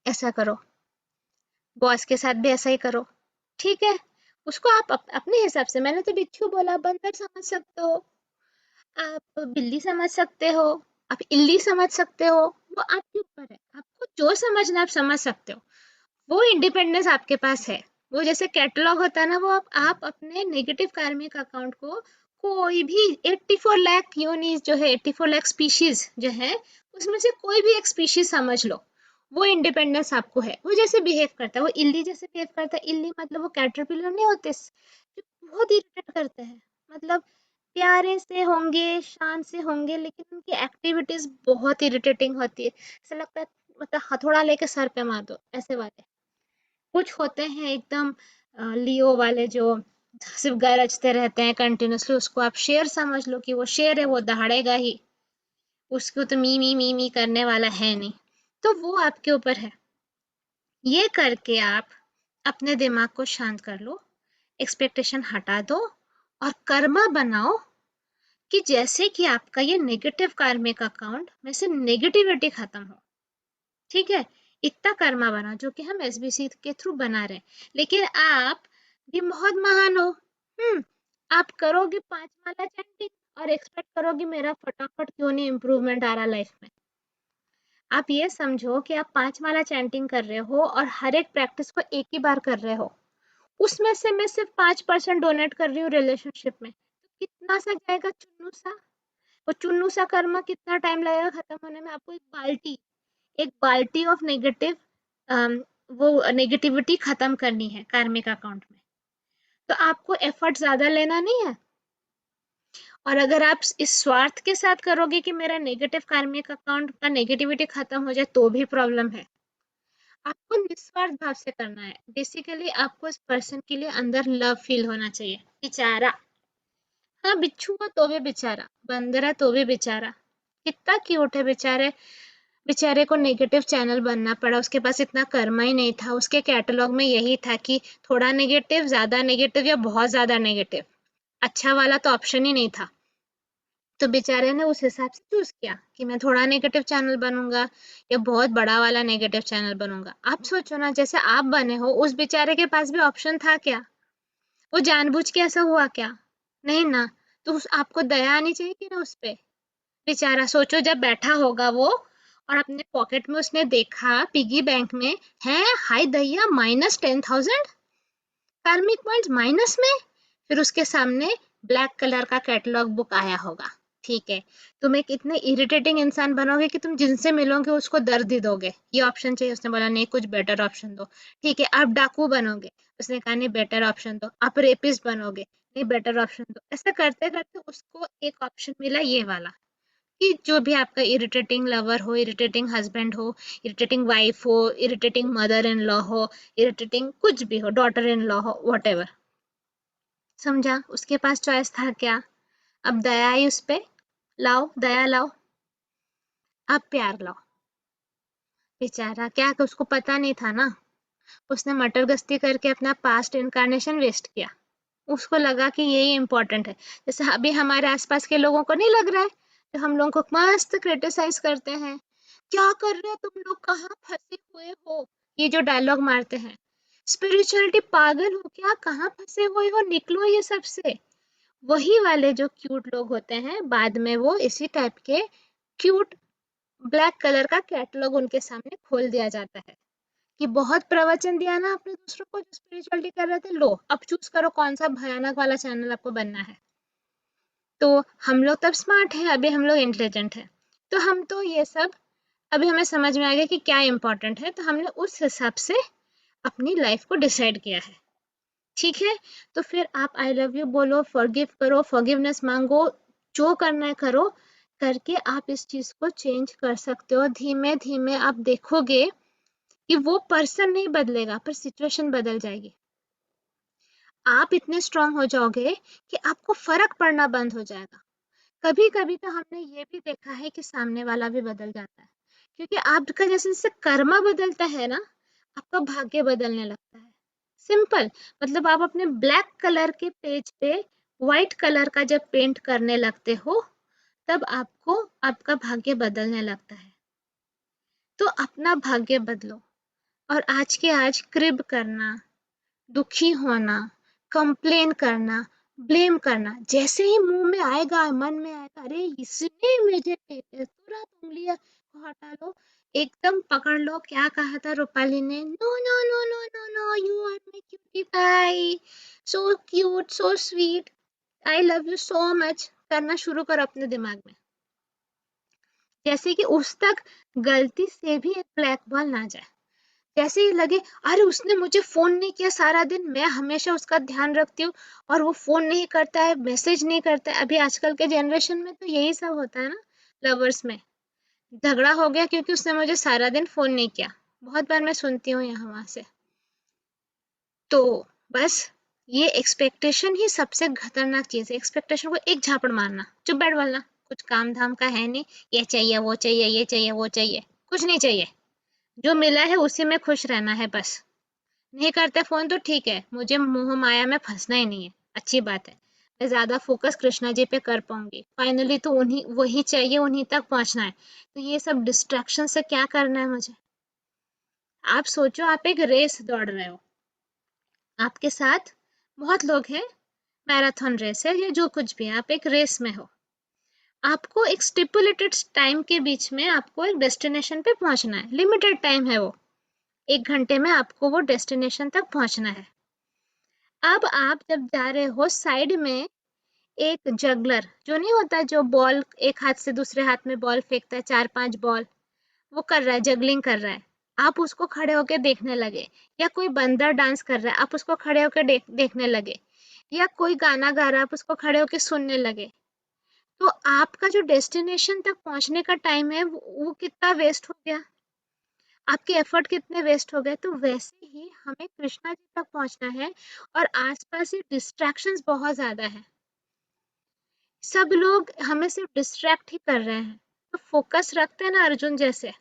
ऐसा करो, बॉस के साथ भी ऐसा ही करो, ठीक है? उसको आप अपने हिसाब से, मैंने तो बिच्छू बोला, बंदर समझ सकते हो, आप बिल्ली समझ सकते हो, आप इल्ली समझ सकते हो, वो आपके ऊपर है, आपको जो समझना आप समझ सकते हो। वो इंडिपेंडेंस आपके पास है। वो जैसे कैटलॉग होता है ना, वो आप अपने नेगेटिव कार्मिक अकाउंट को कोई भी 84 लाख यूनिस जो है, 84 लाख स्पीशीज जो है, उसमें से कोई भी एक स्पीशीज समझ लो, वो इंडिपेंडेंस आपको है। वो जैसे बिहेव करता है, वो इल्ली जैसे बिहेव करता है, इल्ली मतलब वो कैटरपिलर नहीं होते जो बहुत इरिटेट करते हैं, मतलब प्यारे से होंगे, शान से होंगे, लेकिन उनकी एक्टिविटीज बहुत इरिटेटिंग होती है, ऐसा लगता है मतलब हथौड़ा लेके सर पे मार दो, ऐसे वाले। कुछ होते हैं एकदम लियो वाले जो सिर्फ गरजते रहते हैं कंटिन्यूअसली, उसको आप शेर समझ लो कि वो शेर है, वो दहाड़ेगा ही, उसको तो मी मी करने वाला है नहीं। तो वो आपके ऊपर है। ये करके आप अपने दिमाग को शांत कर लो, एक्सपेक्टेशन हटा दो और कर्मा बनाओ कि जैसे कि आपका ये नेगेटिव कार्मिक अकाउंट में से नेगेटिविटी खत्म हो। ठीक है, इतना कर्मा बना जो कि हम एसबीसी के थ्रू बना रहे हैं। लेकिन आप भी बहुत महान हो। आप करोगे 5 माला चैंटिंग और एक्सपेक्ट करोगे मेरा फटाफट क्यों नहीं इम्प्रूवमेंट आ रहा लाइफ में। आप ये समझो कि आप 5 माला चैंटिंग कर रहे हो और हर एक प्रैक्टिस को एक ही बार कर रहे हो, उसमें से मैं सिर्फ 5% डोनेट कर रही हूँ रिलेशनशिप में, तो कितना सा जाएगा चुन्नू सा। वो चुन्नू सा कर्मा कितना टाइम लगेगा खत्म होने में। आपको एक बाल्टी ऑफ नेगेटिव वो नेगेटिविटी खत्म करनी है कार्मिक अकाउंट में, तो आपको एफर्ट ज्यादा लेना नहीं है। और अगर आप इस स्वार्थ के साथ करोगे कि मेरा नेगेटिव कार्मिक अकाउंट का नेगेटिविटी खत्म हो जाए तो भी प्रॉब्लम है। आपको निस्वार्थ भाव से करना है। बेसिकली आपको इस पर्सन के लिए अंदर लव फील होना चाहिए। बेचारा, हाँ बिच्छू है तो भी बेचारा, बंदर है तो भी बेचारा, कितना क्यूट है बेचारे। बेचारे को नेगेटिव चैनल बनना पड़ा, उसके पास इतना कर्मा ही नहीं था। उसके कैटलॉग में यही था कि थोड़ा नेगेटिव या बहुत ज्यादा नेगेटिव, अच्छा वाला तो ऑप्शन ही नहीं था। तो बेचारे ने उस हिसाब से चूज किया कि मैं थोड़ा नेगेटिव चैनल बनूंगा या बहुत बड़ा वाला नेगेटिव चैनल बनूंगा। आप सोचो ना, जैसे आप बने हो उस बेचारे के पास भी ऑप्शन था क्या? वो जानबूझ के ऐसा हुआ क्या? नहीं ना। तो आपको दया आनी चाहिए कि ना उस पे। बेचारा सोचो जब बैठा होगा वो और अपने पॉकेट में उसने देखा पिगी बैंक में है, हाय दैया -10,000 कार्मिक पॉइंट्स माइनस में। फिर उसके सामने ब्लैक कलर का कैटलॉग बुक आया होगा। ठीक है, तुम एक इतने इरिटेटिंग इंसान बनोगे कि तुम जिनसे मिलोगे उसको दर्द ही दोगे। ये ऑप्शन चाहिए, उसने बोला नहीं कुछ बेटर ऑप्शन दो। ठीक है, आप डाकू बनोगे, उसने कहा नहीं बेटर ऑप्शन दो। आप रेपिस्ट बनोगे, नहीं बेटर ऑप्शन दो। ऐसा करते करते उसको एक ऑप्शन मिला ये वाला कि जो भी आपका इरिटेटिंग लवर हो, इरिटेटिंग हस्बैंड हो, इरिटेटिंग वाइफ हो, इरिटेटिंग मदर इन लॉ हो, इरिटेटिंग कुछ भी हो, डॉटर इन लॉ हो, व्हाटएवर। समझा? उसके पास चॉइस था क्या? अब दया आई उस पे, लाओ दया लाओ, अब प्यार लाओ। बेचारा क्या, उसको पता नहीं था ना, उसने मटर गश्ती करके अपना पास्ट इनकारनेशन वेस्ट किया। उसको लगा कि यही इम्पोर्टेंट है। जैसे अभी हमारे आसपास के लोगों को नहीं लग रहा है, तो हम लोगों को मस्त क्रिटिसाइज करते हैं, क्या कर रहे हो तुम लोग, कहाँ फंसे हुए हो, ये जो डायलॉग मारते हैं। स्पिरिचुअलिटी पागल हो क्या, कहाँ फंसे हुए हो, निकलो ये सबसे। वही वाले जो क्यूट लोग होते हैं बाद में वो इसी टाइप के क्यूट ब्लैक कलर का कैटलॉग उनके सामने खोल दिया जाता है कि बहुत प्रवचन दिया ना आपने दूसरों को जो स्पिरिचुअलिटी कर रहे थे, लो अब चूज करो कौन सा भयानक वाला चैनल आपको बनना है। तो हम लोग तब स्मार्ट हैं, अभी हम लोग इंटेलिजेंट हैं, तो हम तो ये सब अभी हमें समझ में आ गया कि क्या इम्पोर्टेंट है, तो हमने उस हिसाब से अपनी लाइफ को डिसाइड किया है। ठीक है, तो फिर आप आई लव यू बोलो, फॉरगिव करो, फॉरगिवनेस मांगो, जो करना है करो। करके आप इस चीज को चेंज कर सकते हो। धीमे धीमे आप देखोगे कि वो पर्सन नहीं बदलेगा पर सिचुएशन बदल जाएगी। आप इतने स्ट्रांग हो जाओगे कि आपको फर्क पड़ना बंद हो जाएगा। कभी कभी तो हमने ये भी देखा है कि सामने वाला भी बदल जाता है, क्योंकि आपका जैसे जैसे कर्मा बदलता है ना, आपका भाग्य बदलने लगता है। सिंपल, मतलब आप अपने ब्लैक कलर के पेज पे व्हाइट कलर का जब पेंट करने लगते हो तब आपको आपका भाग्य बदलने लगता है। तो अपना भाग्य बदलो। और आज के आज क्रिब करना, दुखी होना, कंप्लेन करना, ब्लेम करना, जैसे ही मुंह में आएगा, मन में आएगा, अरे इसने मुझे तुरंत उंगलियां को हटा लो, एकदम पकड़ लो। क्या कहा था रूपाली ने, no no no no no no, you are my cutie pie, so cute so sweet, I love you so much, करना शुरू करो अपने दिमाग में। जैसे कि उस तक गलती से भी एक ब्लैक बॉल ना जाए। जैसे ही लगे अरे उसने मुझे फोन नहीं किया सारा दिन, मैं हमेशा उसका ध्यान रखती हूँ और वो फोन नहीं करता है, मैसेज नहीं करता है। अभी आजकल के जनरेशन में तो यही सब होता है ना, लवर्स में झगड़ा हो गया क्योंकि उसने मुझे सारा दिन फोन नहीं किया। बहुत बार मैं सुनती हूँ यहाँ वहां से। तो बस ये एक्सपेक्टेशन ही सबसे खतरनाक चीज है। एक्सपेक्टेशन को एक झापड़ मारना, चुप बैठ बोलना, कुछ काम धाम का है नहीं, ये चाहिए वो चाहिए, ये चाहिए वो चाहिए, कुछ नहीं चाहिए, जो मिला है उसी में खुश रहना है बस। नहीं करते फोन तो ठीक है, मुझे मोह माया में फंसना ही नहीं है, अच्छी बात है। मैं ज्यादा फोकस कृष्णा जी पे कर पाऊंगी, फाइनली तो उन्हीं वही चाहिए, उन्हीं तक पहुंचना है। तो ये सब डिस्ट्रैक्शन से क्या करना है मुझे? आप सोचो, आप एक रेस दौड़ रहे हो, आपके साथ बहुत लोग हैं, मैराथन रेस है या जो कुछ भी है, आप एक रेस में हो, आपको एक स्टिपुलेटेड टाइम के बीच में आपको एक डेस्टिनेशन पे पहुंचना है, लिमिटेड टाइम है वो, 1 घंटे में आपको वो डेस्टिनेशन तक पहुंचना है। अब आप जब जा रहे हो, साइड में एक जगलर जो नहीं होता, जो बॉल एक हाथ से दूसरे हाथ में बॉल फेंकता है, 4-5 बॉल, वो कर रहा है, जगलिंग कर रहा है, आप उसको खड़े होकर देखने लगे। या कोई बंदर डांस कर रहा है, आप उसको खड़े होकर देखने लगे। या कोई गाना गा रहा है, आप उसको खड़े होकर सुनने लगे। तो आपका जो डेस्टिनेशन तक पहुंचने का टाइम है वो कितना वेस्ट हो गया, आपके एफर्ट कितने वेस्ट हो गए। तो वैसे ही हमें कृष्णा जी तक पहुंचना है, और आसपास ये डिस्ट्रैक्शंस बहुत ज्यादा है, सब लोग हमें सिर्फ डिस्ट्रैक्ट ही कर रहे हैं। तो फोकस रखते हैं ना अर्जुन जैसे,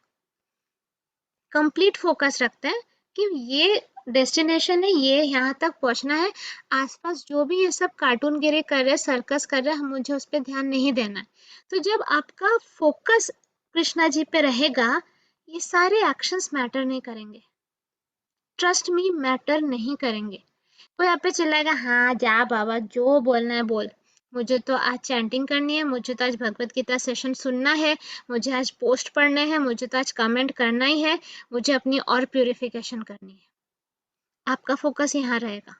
कंप्लीट फोकस रखते हैं कि ये डेस्टिनेशन है, ये यहाँ तक पहुंचना है। आसपास जो भी ये सब कार्टून गिरी कर रहे हैं, सर्कस कर रहे हैं, मुझे उस पर ध्यान नहीं देना है। तो जब आपका फोकस कृष्णा जी पे रहेगा, ये सारे एक्शंस मैटर नहीं करेंगे, ट्रस्ट मी मैटर नहीं करेंगे। कोई आप पे चिल्लाएगा, हाँ जा बाबा जो बोलना है बोल, मुझे तो आज चैंटिंग करनी है, मुझे तो आज भगवत गीता सेशन सुनना है, मुझे आज पोस्ट पढ़ने हैं, मुझे तो आज कमेंट करना ही है, मुझे अपनी और प्यूरिफिकेशन करनी है। आपका फोकस यहाँ रहेगा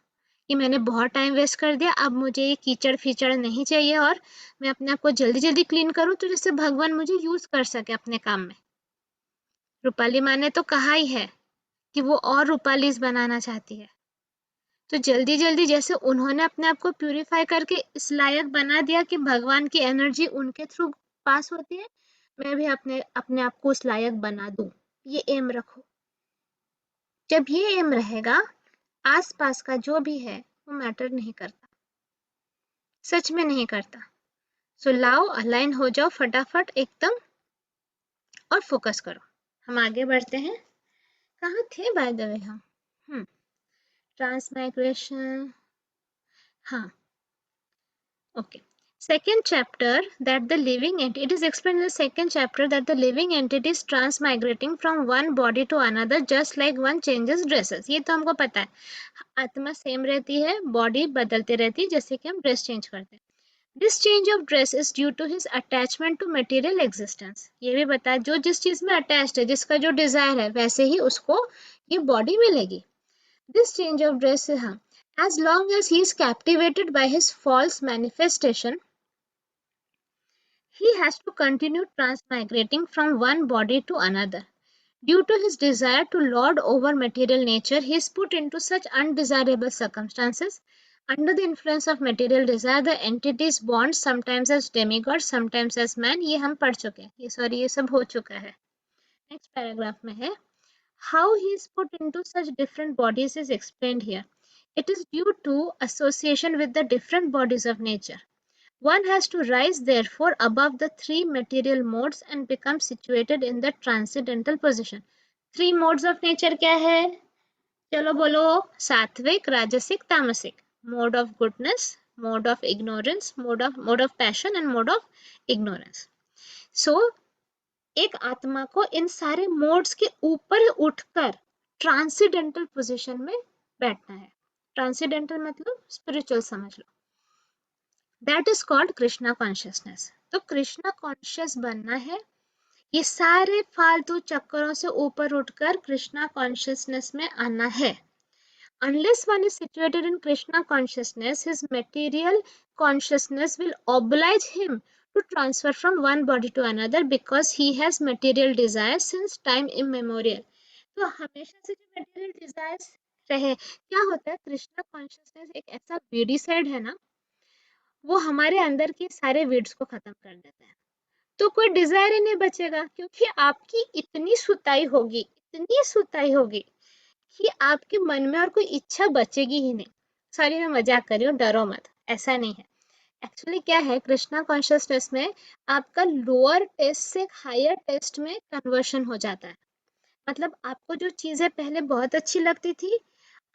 कि मैंने बहुत टाइम वेस्ट कर दिया, अब मुझे ये कीचड़ फीचड़ नहीं चाहिए, और मैं अपने आप को जल्दी जल्दी क्लीन करूँ तो जिससे भगवान मुझे यूज कर सके अपने काम में। रूपाली माँ ने तो कहा ही है कि वो और रूपालीज बनाना चाहती है। तो जल्दी जल्दी जैसे उन्होंने अपने आप को प्यूरिफाई करके इस लायक बना दिया कि भगवान की एनर्जी उनके थ्रू पास होती है, मैं भी अपने अपने आप को उस लायक बना दूं। ये एम रखो। जब ये एम रहेगा, आसपास का जो भी है वो मैटर नहीं करता, सच में नहीं करता। सो लाओ, अलाइन हो जाओ फटाफट एकदम, और फोकस करो। हम आगे बढ़ते हैं, कहाँ थे बाय द वे हम? ट्रांसमाइग्रेशन, हाँ, okay. Second chapter that the living entity, it is explained in the second chapter that the living entity is transmigrating from one body to another just like one changes dresses. ये तो हमको पता है, आत्मा same रहती है, body बदलते रहती है, जैसे कि हम ड्रेस चेंज करते हैं। This change of dress is due to his attachment to material existence. ये भी बताया, जो जिस चीज में अटैच्ड है, जिसका जो डिजायर है, वैसे ही उसको ये बॉडी मिलेगी। This change of dress, हाँ, as long as he is captivated by his false manifestation, he has to continue transmigrating from one body to another. Due to his desire to lord over material nature, he is put into such undesirable circumstances. Under the influence of material desire, the entity is born sometimes as demigod, sometimes as man. ये हम पढ़ चुके हैं, ये सब हो चुका है। Next paragraph में है, how he is put into such different bodies is explained here. It is due to association with the different bodies of nature. One has to rise therefore above the three material modes and become situated in the transcendental position. Three modes of nature क्या है? चलो बोलो, सात्विक, राजसिक, तामसिक। Mode of goodness, mode of ignorance, mode of passion and mode of ignorance. So एक आत्मा को इन सारे मोड्स के ऊपर उठकर ट्रांसीडेंटल पोजीशन में बैठना है। ट्रांसीडेंटल मतलब स्पिरिचुअल समझ लो। That is called Krishna consciousness. तो कृष्णा कॉन्शियस बनना है, ये सारे फालतू चक्करों से ऊपर उठकर कृष्णा कॉन्शियसनेस में आना है। Unless one is situated in Krishna consciousness, his material consciousness will oblige him to transfer from one body to another because he has material desires since time immemorial. तो हमेशा से जो material desires रहे, क्या होता है, कृष्णा कॉन्शियसनेस एक ऐसा वेडी साइड है ना, वो हमारे अंदर के सारे वेड्स को खत्म कर देता है। तो कोई डिजायर ही नहीं बचेगा, क्योंकि आपकी इतनी सुताई होगी कि आपके मन में और कोई इच्छा बचेगी ही नहीं। सॉरी मैं मजाक कर रही हूँ, डरो मत, ऐसा नहीं है। एक्चुअली क्या है, कृष्णा कॉन्शियसनेस में आपका लोअर टेस्ट से हायर टेस्ट में कन्वर्शन हो जाता है। मतलब आपको जो चीजें पहले बहुत अच्छी लगती थी,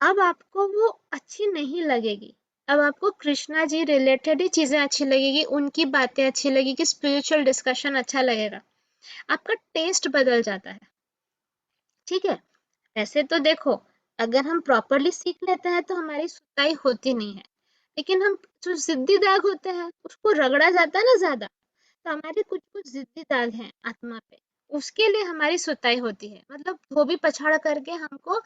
अब आपको वो अच्छी नहीं लगेगी, अब आपको कृष्णा जी रिलेटेड ही चीजें अच्छी लगेगी, उनकी बातें अच्छी लगेगी, स्पिरिचुअल डिस्कशन अच्छा लगेगा, आपका टेस्ट बदल जाता है। ठीक है, वैसे तो देखो, अगर हम प्रॉपरली सीख लेते हैं तो हमारी सुताई होती नहीं है, लेकिन हम जो जिद्दी दाग होते हैं उसको रगड़ा जाता है ना ज्यादा, तो हमारे कुछ कुछ जिद्दी दाग हैं आत्मा पे, उसके लिए हमारी सुताई होती है, मतलब धोबी पछाड़ करके हमको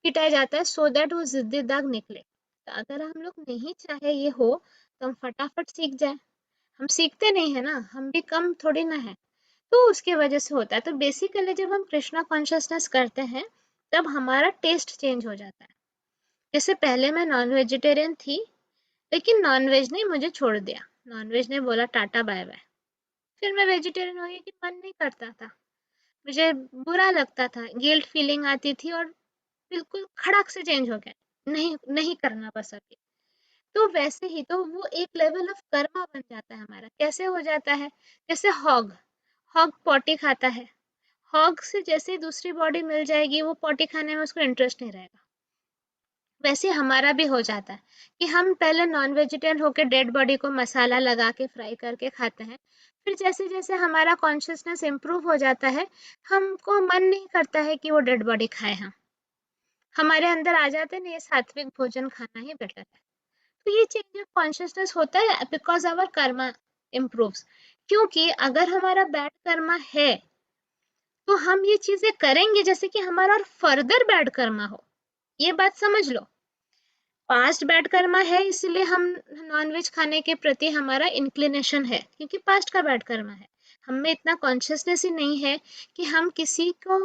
पिटाया जाता है सो दैट वो जिद्दी दाग निकले। तो अगर हम लोग नहीं चाहे ये हो तो हम फटाफट सीख जाए, हम सीखते नहीं है ना, हम भी कम थोड़ी ना है, तो उसकी वजह से होता है। तो बेसिकली जब हम कृष्णा कॉन्शियसनेस करते हैं तब हमारा टेस्ट चेंज हो जाता है। जैसे पहले मैं नॉन वेजिटेरियन थी, लेकिन नॉन वेज ने मुझे छोड़ दिया, नॉन वेज ने बोला टाटा बाय बाय, फिर मैं वेजिटेरियन हो गई कि मन नहीं करता था, मुझे बुरा लगता था, गिल्ट फीलिंग आती थी और बिल्कुल खड़ाक से चेंज हो गया, नहीं नहीं करना बस अभी। तो वैसे ही तो वो एक लेवल ऑफ कर्मा बन जाता है हमारा। कैसे हो जाता है? जैसे हॉग, हॉग पॉटी खाता है, हॉग से जैसे ही दूसरी बॉडी मिल जाएगी वो पॉटी खाने में उसको इंटरेस्ट नहीं रहेगा। वैसे हमारा भी हो जाता है कि हम पहले नॉन वेजिटेरियन होकर डेड बॉडी को मसाला लगा के फ्राई करके खाते हैं, फिर जैसे जैसे हमारा कॉन्शियसनेस इम्प्रूव हो जाता है, हमको मन नहीं करता है कि वो डेड बॉडी खाए हम, हमारे अंदर आ जाते हैं, नहीं ये सात्विक भोजन खाना ही बेटर है। तो ये चेंज ऑफ कॉन्शियसनेस होता है बिकॉज आवर कर्मा इम्प्रूव्स। क्योंकि अगर हमारा बैड कर्मा है तो हम ये चीजें करेंगे जैसे कि हमारा और फर्दर बैड कर्मा हो, ये बात समझ लो। पास्ट बैड कर्मा है इसलिए हम नॉनवेज खाने के प्रति हमारा इंक्लिनेशन है, क्योंकि पास्ट का बैड कर्मा है, हमें इतना कॉन्शियसनेस ही नहीं है कि हम किसी को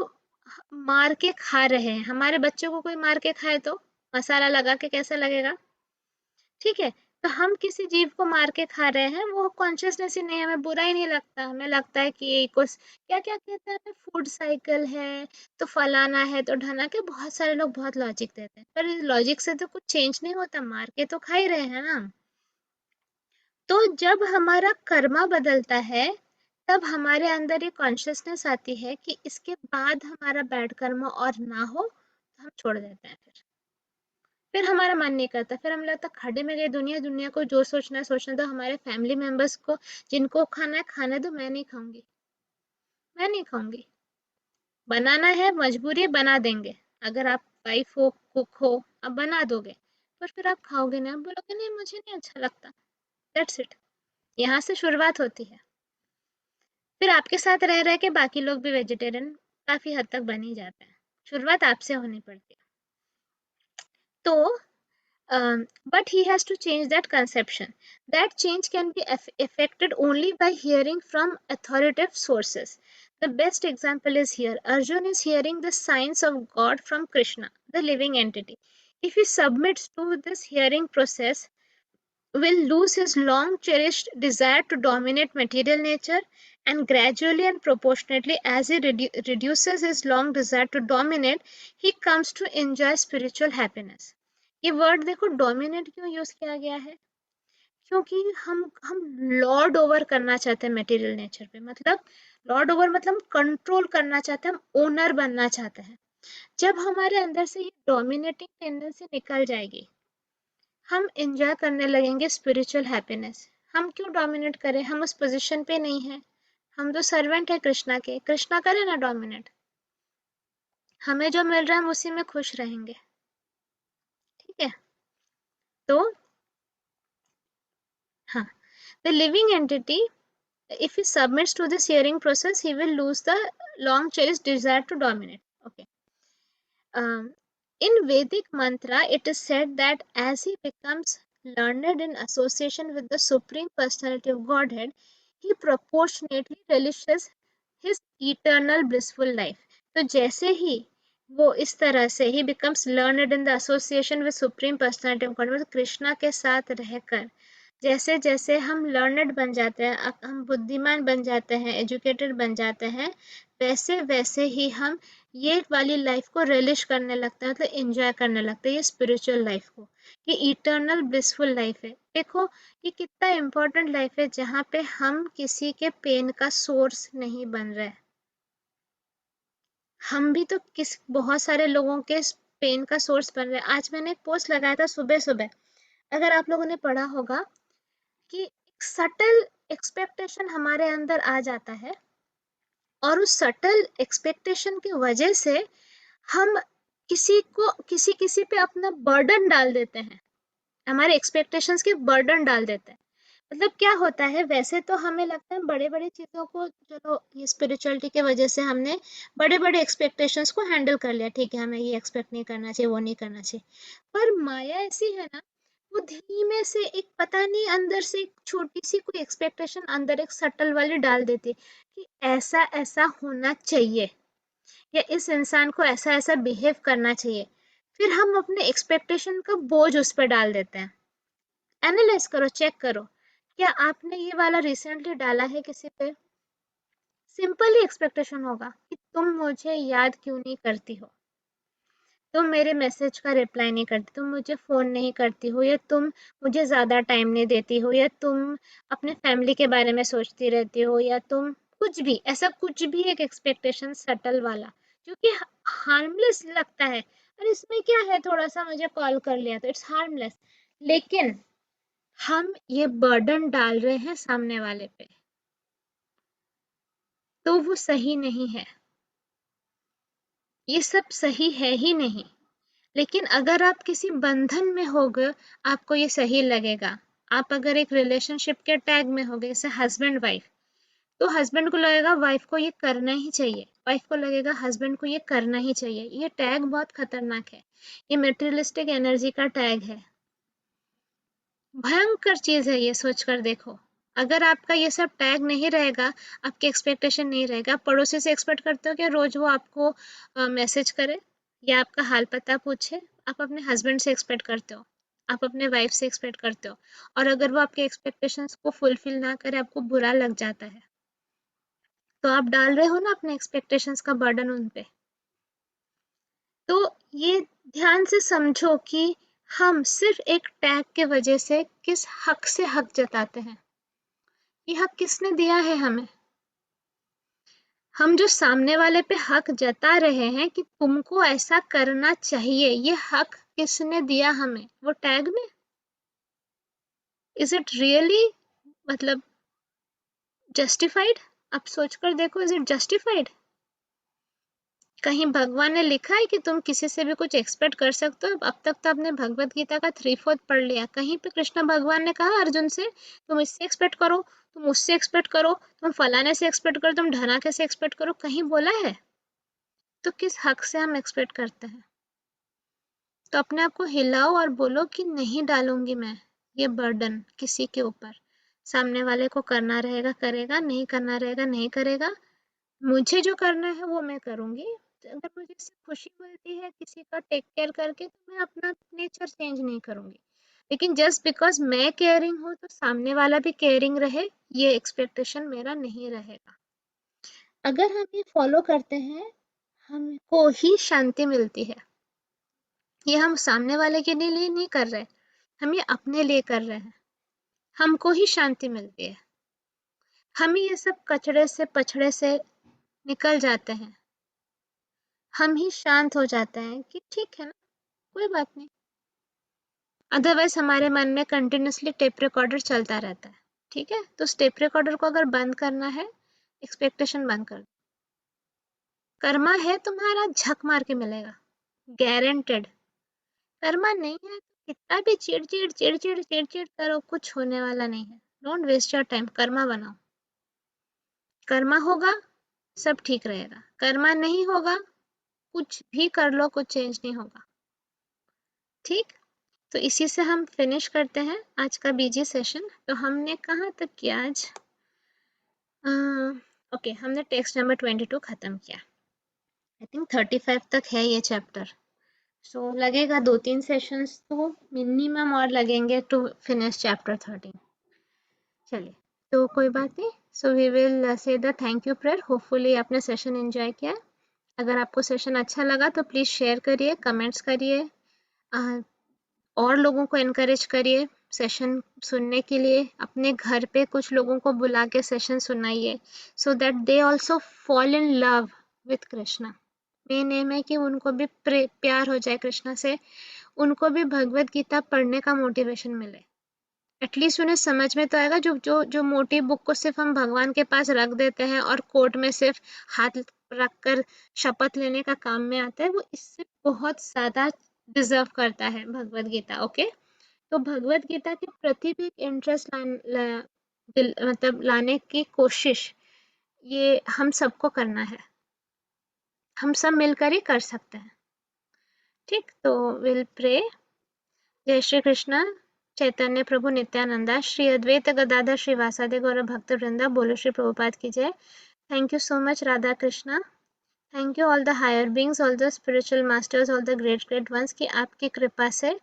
मार के खा रहे हैं। हमारे बच्चों को कोई मार के खाए तो मसाला लगा के कैसा लगेगा? ठीक है, तो हम किसी जीव को मार के खा रहे हैं, वो कॉन्शियसनेस ही नहीं है, हमें बुरा ही नहीं लगता, हमें लगता है कि ये कुछ क्या क्या कहते हैं, फूड साइकिल है तो फलाना है तो ढना के, बहुत सारे लोग बहुत लॉजिक देते हैं, पर लॉजिक से तो कुछ चेंज नहीं होता, मार के तो खा ही रहे हैं ना। तो जब हमारा कर्मा बदलता है तब हमारे अंदर ये कॉन्शियसनेस आती है कि इसके बाद हमारा बैड कर्मा और ना हो तो हम छोड़ देते हैं, फिर हमारा मन नहीं करता, फिर हमें लगता खड्डे में गई दुनिया, दुनिया को जो सोचना है सोचने दो, हमारे फैमिली मेंबर्स को जिनको खाना है खाने दो, मैं नहीं खाऊंगी, मैं नहीं खाऊंगी, बनाना है मजबूरी बना देंगे, अगर आप वाइफ हो कुक हो आप बना दोगे, पर फिर आप खाओगे ना, आप बोलोगे नहीं मुझे नहीं अच्छा लगता, दैट्स इट। यहाँ से शुरुआत होती है, फिर आपके साथ रह रह के बाकी लोग भी वेजिटेरियन काफी हद तक बन ही जाते हैं, शुरुआत आपसे होनी पड़ती है। तो but he has to change that conception. That change can be effected only by hearing from authoritative sources. The best example is here. Arjun is hearing the signs of God from Krishna, the living entity. If he submits to this hearing process, will lose his long cherished desire to dominate material nature, and gradually and proportionately as he reduces his long desire to dominate, he comes to enjoy spiritual happiness. ये word देखो dominate क्यों use किया गया है, क्योंकि हम Lord over करना चाहते हैं मटेरियल नेचर पे, मतलब लॉर्ड ओवर मतलब कंट्रोल करना चाहते हैं, हम ओनर बनना चाहते हैं। जब हमारे अंदर से ये डोमिनेटिंग टेंडेंसी निकल जाएगी, हम एंजॉय करने लगेंगे स्पिरिचुअल हैप्पीनेस। हम क्यों डोमिनेट करें, हम उस पोजीशन पे नहीं है, हम तो सर्वेंट है कृष्णा के, कृष्णा करे ना डोमिनेट, हमें जो मिल रहा है हम उसी में खुश रहेंगे। ठीक है, तो हाँ, the living entity if he submits to this hearing process he will lose the long cherished desire to dominate. Okay. In Vedic mantra it is said that as he becomes learned in association with the supreme personality of Godhead, he proportionately relishes his eternal blissful life. तो जैसे ही वो इस तरह से ही becomes learned in the association with supreme personality of God, मतलब कृष्णा के साथ रहकर जैसे जैसे हम लर्नड बन जाते हैं, हम बुद्धिमान बन जाते हैं, एजुकेटेड बन जाते हैं, वैसे वैसे ही हम ये वाली लाइफ को रिलिश करने लगते हैं, मतलब एंजॉय करने लगते हैं ये स्पिरिचुअल लाइफ को, ये इटर्नल ब्लिसफुल लाइफ है। देखो ये कितना इम्पोर्टेंट लाइफ है जहाँ पे हम किसी के पेन का सोर्स नहीं बन रहे, हम भी तो किस बहुत सारे लोगों के पेन का सोर्स बन रहे हैं। आज मैंने एक पोस्ट लगाया था सुबह सुबह, अगर आप लोगों ने पढ़ा होगा, कि एक सटल एक्सपेक्टेशन हमारे अंदर आ जाता है और उस सटल एक्सपेक्टेशन की वजह से हम किसी किसी पे अपना बर्डन डाल देते हैं, हमारे एक्सपेक्टेशंस के बर्डन डाल देते हैं। मतलब क्या होता है, वैसे तो हमें लगता है बड़े बड़े चीजों को, चलो ये स्पिरिचुअलिटी के वजह से हमने बड़े बड़े एक्सपेक्टेशंस को हैंडल कर लिया, ठीक है हमें ये एक्सपेक्ट नहीं करना चाहिए, वो नहीं करना चाहिए। पर माया ऐसी है ना, वो धीमे से एक पता नहीं अंदर से एक छोटी सी कोई एक्सपेक्टेशन अंदर एक सटल वाली डाल देती है कि ऐसा ऐसा होना चाहिए, या इस इंसान को ऐसा ऐसा बिहेव करना चाहिए। फिर हम अपने एक्सपेक्टेशन का बोझ उस पर डाल देते हैं। एनालाइज करो, चेक करो, क्या आपने ये वाला रिसेंटली डाला है किसी पे? सिंपल ही एक्सपेक्टेशन होगा कि तुम मुझे याद क्यों नहीं करती हो, तुम मेरे मैसेज का रिप्लाई नहीं करती, तुम मुझे फोन नहीं करती हो, या तुम मुझे ज्यादा टाइम नहीं देती हो, या तुम अपने फैमिली के बारे में सोचती रहती हो, या तुम कुछ भी ऐसा, कुछ भी एक एक्सपेक्टेशन सटल वाला जो कि हार्मलेस लगता है, और इसमें क्या है, थोड़ा सा मुझे कॉल कर लिया तो इट्स हार्मलेस, लेकिन हम ये बर्डन डाल रहे हैं सामने वाले पे, तो वो सही नहीं है, ये सब सही है ही नहीं। लेकिन अगर आप किसी बंधन में होगे, आपको ये सही लगेगा। आप अगर एक रिलेशनशिप के टैग में होगे, जैसे हस्बैंड वाइफ, तो हस्बैंड को लगेगा वाइफ को ये करना ही चाहिए, वाइफ को लगेगा हस्बैंड को ये करना ही चाहिए। ये टैग बहुत खतरनाक है, ये मेटेरियलिस्टिक एनर्जी का टैग है, भयंकर चीज है ये, सोच कर देखो। अगर आपका ये सब टैग नहीं रहेगा, आपके एक्सपेक्टेशन नहीं रहेगा, आप पड़ोसी से एक्सपेक्ट करते हो कि रोज वो आपको मैसेज करे या आपका हाल पता पूछे, आप अपने हस्बैंड से एक्सपेक्ट करते हो, आप अपने वाइफ से एक्सपेक्ट करते हो, और अगर वो आपके एक्सपेक्टेशंस को फुलफिल ना करे, आपको बुरा लग जाता है, तो आप डाल रहे हो ना अपने एक्सपेक्टेशंस का बर्डन उन पे। तो ये ध्यान से समझो कि हम सिर्फ एक टैग के वजह से किस हक से हक जताते हैं, ये हक किसने दिया है हमें? हम जो सामने वाले पे हक जता रहे हैं कि तुमको ऐसा करना चाहिए, ये हक किसने दिया हमें? वो टैग ने? इज इट रियली, मतलब जस्टिफाइड? आप सोचकर देखो, इज इट जस्टिफाइड? कहीं भगवान ने लिखा है कि तुम किसी से भी कुछ एक्सपेक्ट कर सकते हो? अब तक तो आपने भगवत गीता का 3/4 पढ़ लिया, कहीं पे कृष्ण भगवान ने कहा अर्जुन से तुम इससे एक्सपेक्ट करो, तुम उससे एक्सपेक्ट करो, तुम फलाने से एक्सपेक्ट करो, तुम ढनाके से एक्सपेक्ट करो, कहीं बोला है? तो किस हक से हम एक्सपेक्ट करते हैं? तो अपने आप को हिलाओ और बोलो कि नहीं डालूंगी मैं ये बर्डन किसी के ऊपर। सामने वाले को करना रहेगा करेगा, नहीं करना रहेगा नहीं करेगा, मुझे जो करना है वो मैं करूंगी। अगर मुझे इससे खुशी मिलती है किसी का टेक केयर करके, तो मैं अपना नेचर चेंज नहीं करूंगी। लेकिन जस्ट बिकॉज मैं केयरिंग हूँ तो सामने वाला भी केयरिंग रहे, ये एक्सपेक्टेशन मेरा नहीं रहेगा। अगर हम ये फॉलो करते हैं, हमको ही शांति मिलती है। ये हम सामने वाले के लिए नहीं कर रहे, हम ये अपने लिए कर रहे हैं, हमको ही शांति मिलती है। हम ही ये सब कचड़े से पछड़े से निकल जाते हैं, हम ही शांत हो जाते हैं कि ठीक है ना, कोई बात नहीं। अदरवाइज हमारे मन में कंटिन्यूसली टेप रिकॉर्डर चलता रहता है। ठीक है, तो उस टेप रिकॉर्डर को अगर बंद करना है, एक्सपेक्टेशन बंद कर दो। कर्मा है तुम्हारा झक मार के मिलेगा, गारंटेड। कर्मा नहीं है तो कितना भी चिड़ चिड़ चिड़ चिड़ चिड़ करो, कुछ होने वाला नहीं है। Don't waste your time, karma बनाओ। कर्मा होगा सब ठीक रहेगा, कर्मा नहीं होगा कुछ भी कर लो कुछ चेंज नहीं होगा। ठीक, तो इसी से हम फिनिश करते हैं आज का बीजी सेशन। तो हमने कहाँ तक किया आज? ओके, हमने टेक्स्ट नंबर 22 खत्म किया। आई थिंक 35 तक है ये चैप्टर, सो लगेगा 2-3 सेशंस तो मिनिमम और लगेंगे टू फिनिश चैप्टर 13। चलिए, तो कोई बात नहीं, so we will say the thank you prayer. Hopefully आपने सेशन एंजॉय किया। अगर आपको सेशन अच्छा लगा तो प्लीज़ शेयर करिए, कमेंट्स करिए, और लोगों को एनकरेज करिए सेशन सुनने के लिए। अपने घर पे कुछ लोगों को बुला के सेशन सुनाइए, so that they also fall in love with Krishna. Main M है कि उनको भी प्यार हो जाए कृष्णा से, उनको भी भगवत गीता पढ़ने का मोटिवेशन मिले। एटलीस्ट उन्हें समझ में तो आएगा। जो मोटी बुक को सिर्फ हम भगवान के पास रख देते हैं और कोर्ट में सिर्फ हाथ रखकर शपथ लेने का काम में आता है, वो इससे बहुत ज्यादा डिजर्व करता है भगवत गीता। ओके, तो भगवत गीता के प्रति भी इंटरेस्ट मतलब लाने की कोशिश ये हम सबको करना है, हम सब मिलकर ही कर सकते हैं। ठीक, तो विल प्रे। जय श्री कृष्ण चैतन्य प्रभु नित्यानंदा, श्री अद्वैत गदाधर श्रीवासादि गौर भक्त वृंदा, बोलो श्री प्रभुपाद की जय। Thank you so much Radha Krishna. Thank you all the higher beings, all the spiritual masters, all the great great ones की आपकी कृपा से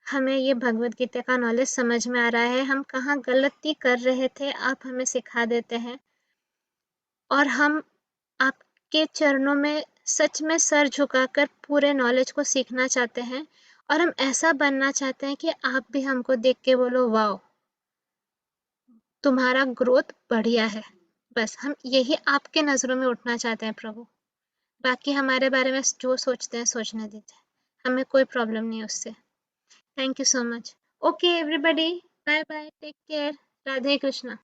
हमें ये भगवत गीता का नॉलेज समझ में आ रहा है। हम कहाँ गलती कर रहे थे आप हमें सिखा देते हैं, और हम आपके चरणों में सच में सर झुकाकर पूरे नॉलेज को सीखना चाहते हैं, और हम ऐसा बनना चाहते हैं कि आप भी हमको देख के बोलो वाओ, तुम्हारा ग्रोथ बढ़िया है। बस हम यही आपके नजरों में उठना चाहते हैं प्रभु। बाकी हमारे बारे में जो सोचते हैं सोचने दीजिए, हमें कोई प्रॉब्लम नहीं है उससे। Thank you so much. Okay everybody, bye bye, take care. Radhe Krishna.